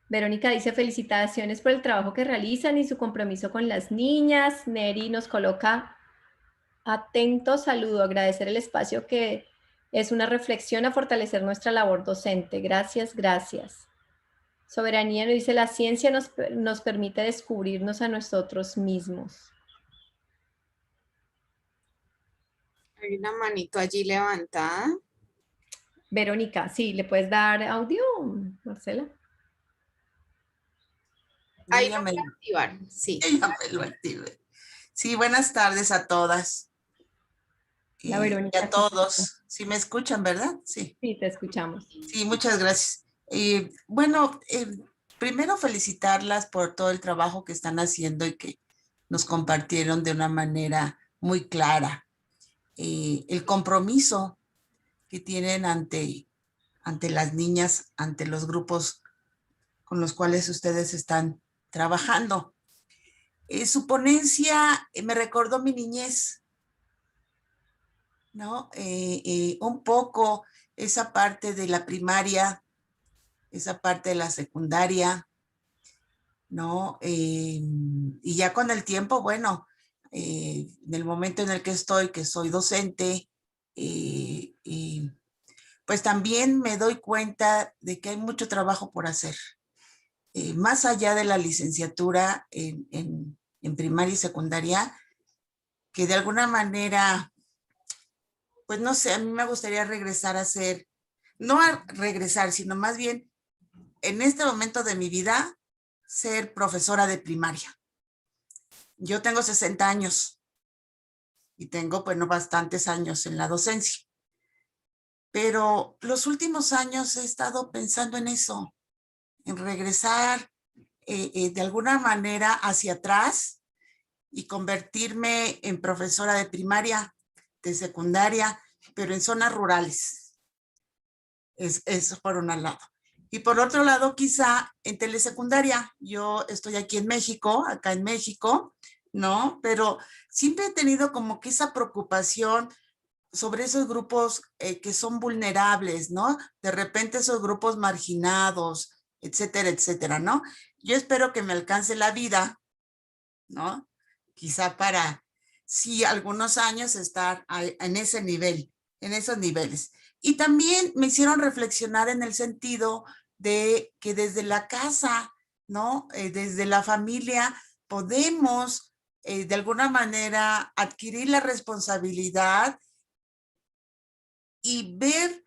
Verónica dice felicitaciones por el trabajo que realizan y su compromiso con las niñas. Neri nos coloca atento saludo, agradecer el espacio que es una reflexión a fortalecer nuestra labor docente. Gracias, gracias. Soberanía nos dice la ciencia nos permite descubrirnos a nosotros mismos. Hay una manito allí levantada. Verónica, sí, ¿le puedes dar audio, Marcela? Ahí Yo lo voy a activar, sí. ya me lo activé. Sí, buenas tardes a todas. La Y Verónica. a todos. Sí me escuchan, ¿verdad? Sí. Sí, te escuchamos. Sí, muchas gracias. Bueno, primero felicitarlas por todo el trabajo que están haciendo y que nos compartieron de una manera muy clara. El compromiso que tienen ante las niñas, ante los grupos con los cuales ustedes están trabajando. Su ponencia me recordó mi niñez, ¿no? Un poco esa parte de la primaria, esa parte de la secundaria, ¿no? Y ya con el tiempo, bueno, en el momento en el que estoy, que soy docente, pues también me doy cuenta de que hay mucho trabajo por hacer. Más allá de la licenciatura en primaria y secundaria, que de alguna manera, pues no sé, a mí me gustaría regresar a ser, no a regresar, sino más bien en este momento de mi vida, ser profesora de primaria. Yo tengo 60 años y tengo, bueno, bastantes años en la docencia. Pero los últimos años he estado pensando en eso, en regresar de alguna manera hacia atrás y convertirme en profesora de primaria, de secundaria, pero en zonas rurales. Eso por un lado. Y por otro lado, quizá en telesecundaria. Yo estoy aquí en México, acá en México, ¿no? Pero siempre he tenido como que esa preocupación sobre esos grupos que son vulnerables, ¿no? De repente esos grupos marginados, etcétera, etcétera, ¿no? Yo espero que me alcance la vida, ¿no? Quizá para, sí, algunos años estar en ese nivel, en esos niveles. Y también me hicieron reflexionar en el sentido de que desde la casa, ¿no? Desde la familia podemos de alguna manera adquirir la responsabilidad y ver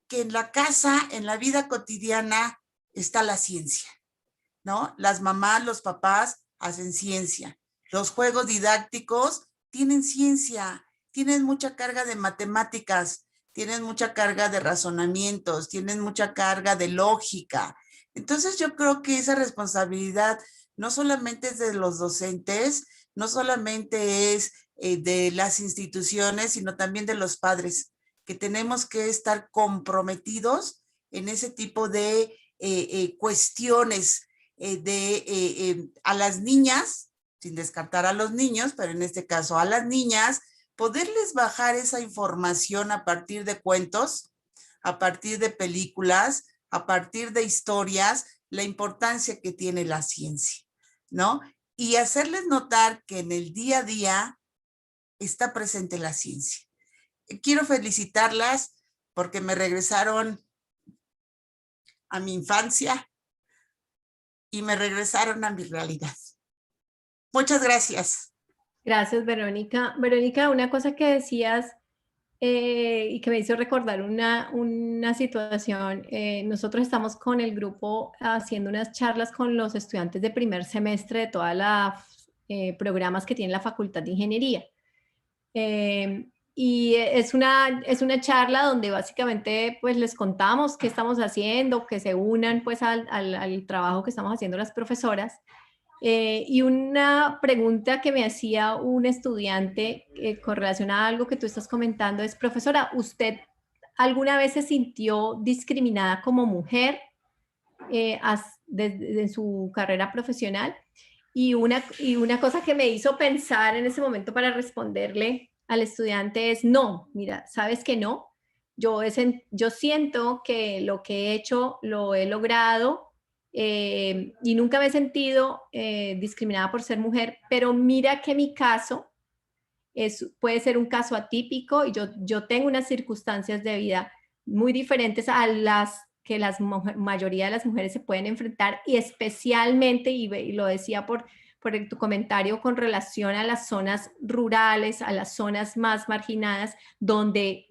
que en la casa, en la vida cotidiana, está la ciencia, ¿no? Las mamás, los papás hacen ciencia. Los juegos didácticos tienen ciencia, tienen mucha carga de matemáticas, tienen mucha carga de razonamientos, tienen mucha carga de lógica. Entonces yo creo que esa responsabilidad no solamente es de los docentes, no solamente es de las instituciones, sino también de los padres, que tenemos que estar comprometidos en ese tipo de cuestiones a las niñas, sin descartar a los niños, pero en este caso a las niñas, poderles bajar esa información a partir de cuentos, a partir de películas, a partir de historias, la importancia que tiene la ciencia, ¿no? Y hacerles notar que en el día a día está presente la ciencia. Quiero felicitarlas porque me regresaron a mi infancia y me regresaron a mi realidad. Muchas gracias. Gracias, Verónica. Verónica, una cosa que decías y que me hizo recordar una situación. Nosotros estamos con el grupo haciendo unas charlas con los estudiantes de primer semestre de todos los programas que tiene la Facultad de Ingeniería. Y es una charla donde básicamente pues les contamos qué estamos haciendo, que se unan pues al trabajo que estamos haciendo las profesoras. Y una pregunta que me hacía un estudiante con relación a algo que tú estás comentando es, profesora, ¿usted alguna vez se sintió discriminada como mujer desde su carrera profesional? Y una cosa que me hizo pensar en ese momento para responderle al estudiante es, no, mira, ¿sabes que no? Yo siento que lo que he hecho lo he logrado y nunca me he sentido discriminada por ser mujer, pero mira que mi caso puede ser un caso atípico y yo tengo unas circunstancias de vida muy diferentes a las que la mayoría de las mujeres se pueden enfrentar, y especialmente, y lo decía por tu comentario con relación a las zonas rurales, a las zonas más marginadas, donde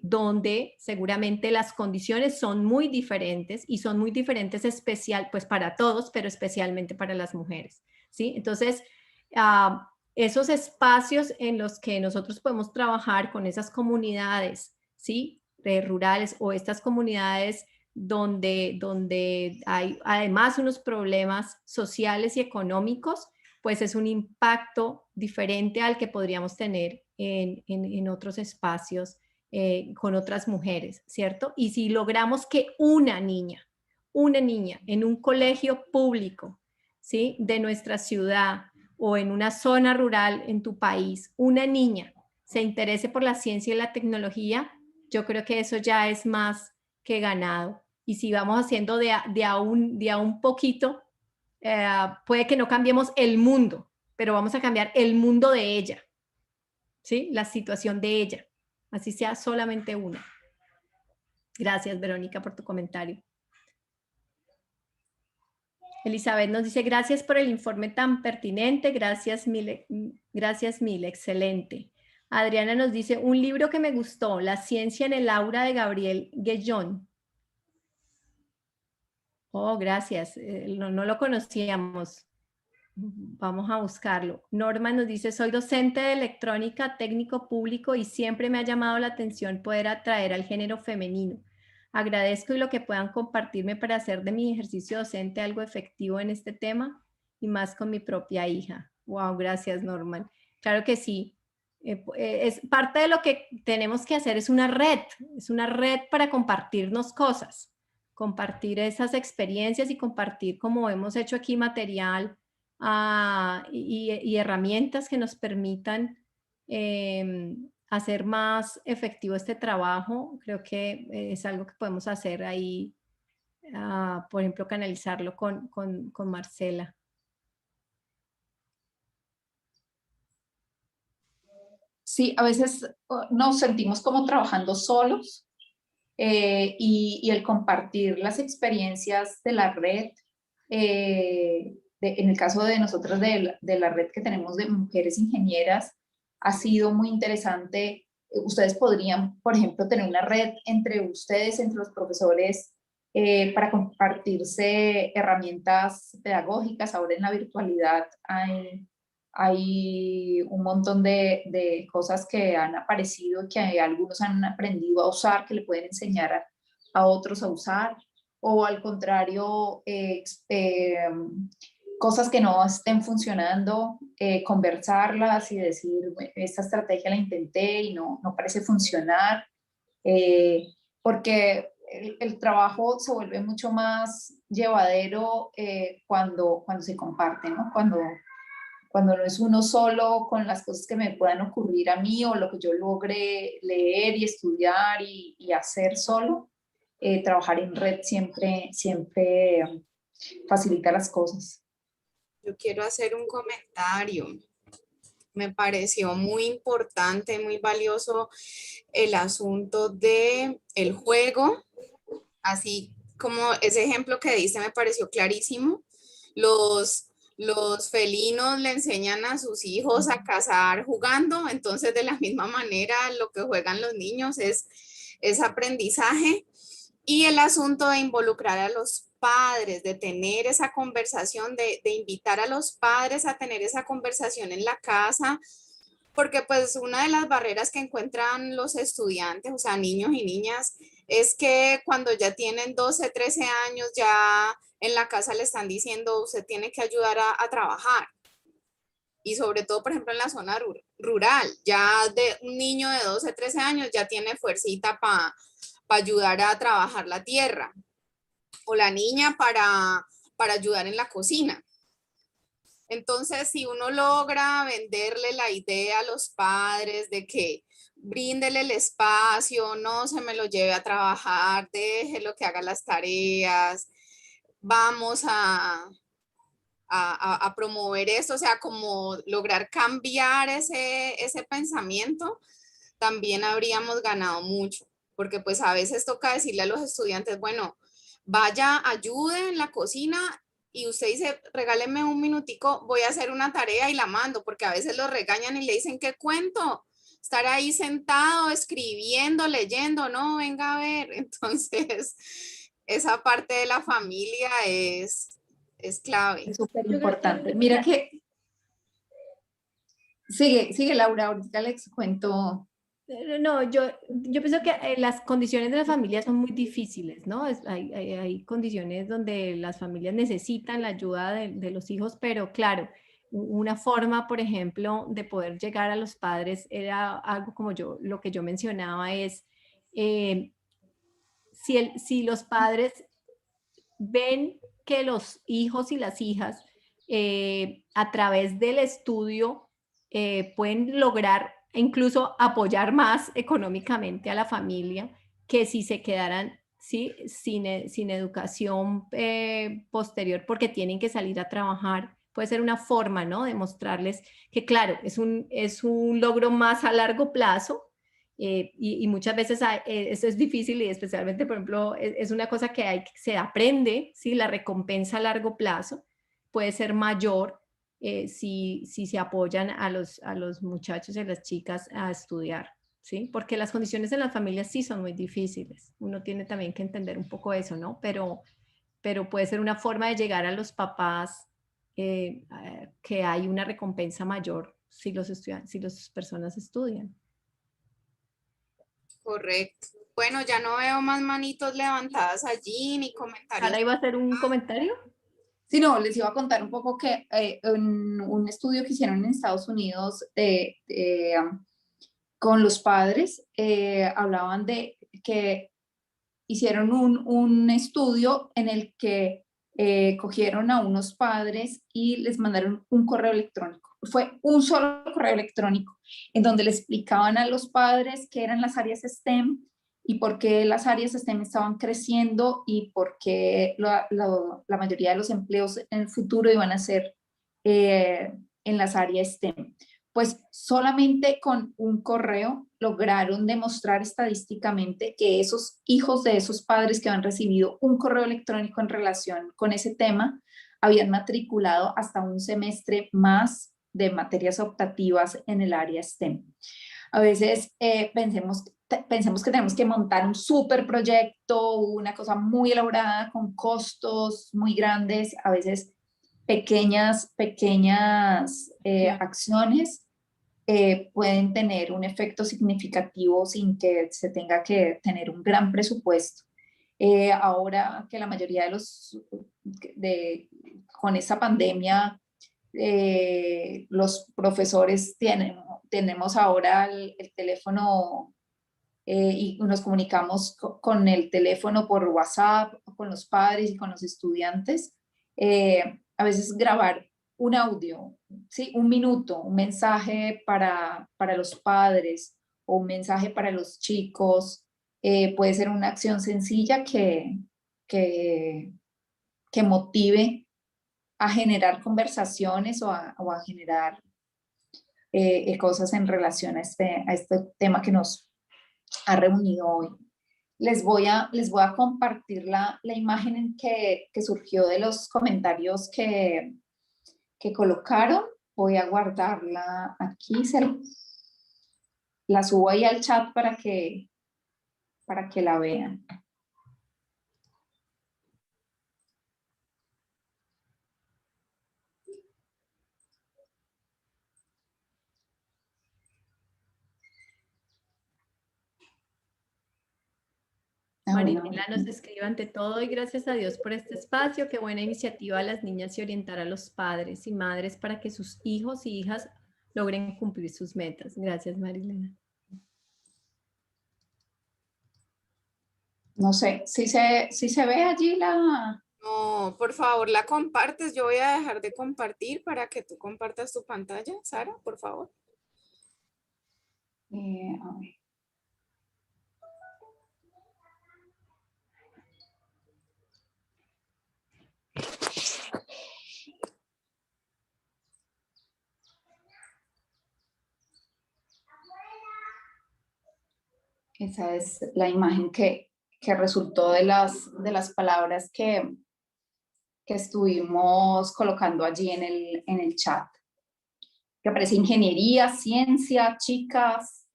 seguramente las condiciones son muy diferentes, y son muy diferentes pues para todos, pero especialmente para las mujeres, ¿sí? Entonces, esos espacios en los que nosotros podemos trabajar con esas comunidades, ¿sí? Rurales, o estas comunidades donde hay además unos problemas sociales y económicos, pues es un impacto diferente al que podríamos tener en otros espacios con otras mujeres, ¿cierto? Y si logramos que una niña en un colegio público, ¿sí? De nuestra ciudad, o en una zona rural en tu país, una niña se interese por la ciencia y la tecnología, yo creo que eso ya es más que ganado. Y si vamos haciendo de a un poquito, puede que no cambiemos el mundo, pero vamos a cambiar el mundo de ella, ¿sí? La situación de ella, así sea solamente una. Gracias, Verónica, por tu comentario. Elizabeth nos dice, gracias por el informe tan pertinente, gracias mil, excelente. Adriana nos dice, un libro que me gustó, La ciencia en el aura, de Gabriel Guellón. Oh, gracias, no lo conocíamos. Vamos a buscarlo. Norma nos dice, soy docente de electrónica, técnico público, y siempre me ha llamado la atención poder atraer al género femenino. Agradezco y lo que puedan compartirme para hacer de mi ejercicio docente algo efectivo en este tema, y más con mi propia hija. Wow, gracias, Norman. Claro que sí. Es parte de lo que tenemos que hacer, es una red para compartirnos cosas, compartir esas experiencias y compartir, como hemos hecho aquí, material y herramientas que nos permitan hacer más efectivo este trabajo. Creo que es algo que podemos hacer ahí, por ejemplo, canalizarlo con Marcela. Sí, a veces nos sentimos como trabajando solos, y el compartir las experiencias de la red, en el caso de nosotros de la red que tenemos de mujeres ingenieras, ha sido muy interesante. Ustedes podrían, por ejemplo, tener una red entre ustedes, entre los profesores, para compartirse herramientas pedagógicas. Ahora en la virtualidad hay un montón de cosas que han aparecido y que algunos han aprendido a usar, que le pueden enseñar a otros a usar, o al contrario, cosas que no estén funcionando, conversarlas y decir, esta estrategia la intenté y no parece funcionar, porque el trabajo se vuelve mucho más llevadero cuando se comparte, ¿no? Cuando no es uno solo con las cosas que me puedan ocurrir a mí, o lo que yo logre leer y estudiar y hacer solo. Trabajar en red siempre facilita las cosas. Yo quiero hacer un comentario. Me pareció muy importante, muy valioso el asunto del juego, así como ese ejemplo que diste me pareció clarísimo. Los felinos le enseñan a sus hijos a cazar jugando, entonces de la misma manera lo que juegan los niños es aprendizaje. Y el asunto de involucrar a los padres, de tener esa conversación, de invitar a los padres a tener esa conversación en la casa, porque pues una de las barreras que encuentran los estudiantes, o sea, niños y niñas, es que cuando ya tienen 12, 13 años, ya en la casa le están diciendo, usted tiene que ayudar a trabajar. Y sobre todo, por ejemplo, en la zona rural, ya de un niño de 12, 13 años ya tiene fuercita para ayudar a trabajar la tierra, o la niña para ayudar en la cocina. Entonces, si uno logra venderle la idea a los padres de que bríndele el espacio, no se me lo lleve a trabajar, déjelo que haga las tareas, vamos a promover esto, o sea, como lograr cambiar ese pensamiento, también habríamos ganado mucho, porque pues a veces toca decirle a los estudiantes, bueno, vaya, ayude en la cocina y usted dice, regáleme un minutico, voy a hacer una tarea y la mando, porque a veces lo regañan y le dicen, ¿qué cuento? Estar ahí sentado, escribiendo, leyendo, no, venga a ver. Entonces, esa parte de la familia es clave. Es súper Yo creo importante. que Mira que, sigue Laura, ahorita les cuento. No, yo pienso que las condiciones de la familia son muy difíciles, ¿no? Hay condiciones donde las familias necesitan la ayuda de los hijos, pero claro, una forma, por ejemplo, de poder llegar a los padres era algo como lo que yo mencionaba es, eh, si los padres ven que los hijos y las hijas a través del estudio pueden lograr incluso apoyar más económicamente a la familia que si se quedaran ¿sí? sin educación posterior porque tienen que salir a trabajar. Puede ser una forma, ¿no? De mostrarles que, claro, es un logro más a largo plazo, y muchas veces eso es difícil y especialmente, por ejemplo, es una cosa que se aprende, ¿sí? La recompensa a largo plazo puede ser mayor si se apoyan a los muchachos y a las chicas a estudiar, ¿sí? Porque las condiciones en las familias sí son muy difíciles. Uno tiene también que entender un poco eso, ¿no? Pero puede ser una forma de llegar a los papás que hay una recompensa mayor si las personas estudian. Correcto. Bueno, ya no veo más manitos levantadas allí, ni comentarios. ¿Sara iba a hacer un comentario? Sí, no, les iba a contar un poco que en un estudio que hicieron en Estados Unidos con los padres, hablaban de que hicieron un estudio en el que cogieron a unos padres y les mandaron un correo electrónico. Fue un solo correo electrónico en donde le explicaban a los padres qué eran las áreas STEM y por qué las áreas STEM estaban creciendo y por qué la mayoría de los empleos en el futuro iban a ser en las áreas STEM. Pues solamente con un correo lograron demostrar estadísticamente que esos hijos de esos padres que han recibido un correo electrónico en relación con ese tema habían matriculado hasta un semestre más de materias optativas en el área STEM. A veces pensemos que tenemos que montar un súper proyecto, una cosa muy elaborada con costos muy grandes, a veces pequeñas acciones pueden tener un efecto significativo sin que se tenga que tener un gran presupuesto. Ahora que la mayoría de con esta pandemia, los profesores tenemos ahora el teléfono y nos comunicamos con el teléfono por WhatsApp, con los padres y con los estudiantes. A veces grabar un audio, ¿sí? Un minuto, un mensaje para los padres o un mensaje para los chicos, puede ser una acción sencilla que, que motive a generar conversaciones o a generar cosas en relación a este tema que nos ha reunido hoy. Les voy a compartir la imagen que surgió de los comentarios que colocaron. Voy a guardarla aquí, la subo ahí al chat para que la vean. Marinela nos escribe: ante todo y gracias a Dios por este espacio, qué buena iniciativa a las niñas y orientar a los padres y madres para que sus hijos y hijas logren cumplir sus metas. Gracias, Marilena. No sé, si se ve allí la... No, por favor, la compartes. Yo voy a dejar de compartir para que tú compartas tu pantalla, Sara, por favor. A ver. Esa es la imagen que resultó de las palabras que estuvimos colocando allí en el chat. Que aparece ingeniería, ciencia, chicas.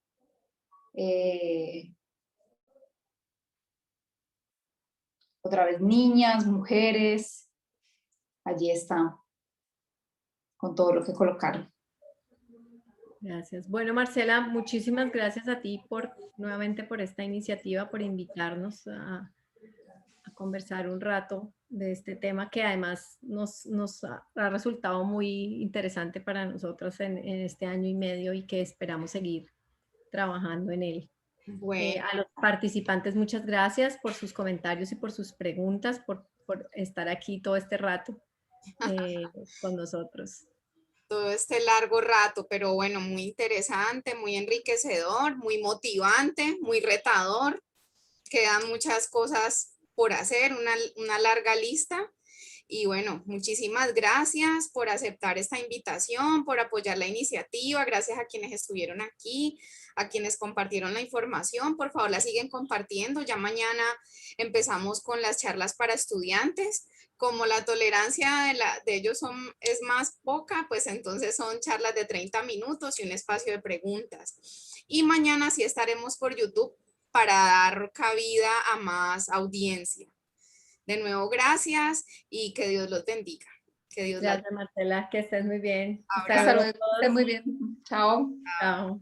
Otra vez niñas, mujeres. Allí está, con todo lo que colocaron. Gracias. Bueno, Marcela, muchísimas gracias a ti nuevamente por esta iniciativa, por invitarnos a conversar un rato de este tema que además nos ha resultado muy interesante para nosotros en este año y medio y que esperamos seguir trabajando en él. Bueno, A los participantes, muchas gracias por sus comentarios y por sus preguntas, por estar aquí todo este rato con nosotros. todo este largo rato, pero bueno, muy interesante, muy enriquecedor, muy motivante, muy retador. Quedan muchas cosas por hacer, una larga lista. Y bueno, muchísimas gracias por aceptar esta invitación, por apoyar la iniciativa. Gracias a quienes estuvieron aquí, a quienes compartieron la información. Por favor, la siguen compartiendo. Ya mañana empezamos con las charlas para estudiantes. Como la tolerancia de ellos es más poca, pues entonces son charlas de 30 minutos y un espacio de preguntas. Y mañana sí estaremos por YouTube para dar cabida a más audiencia. De nuevo, gracias y que Dios los bendiga. Que Dios Gracias, Marcela, que estés muy bien. Hasta Hasta luego, que estén muy bien. Chao. Chao.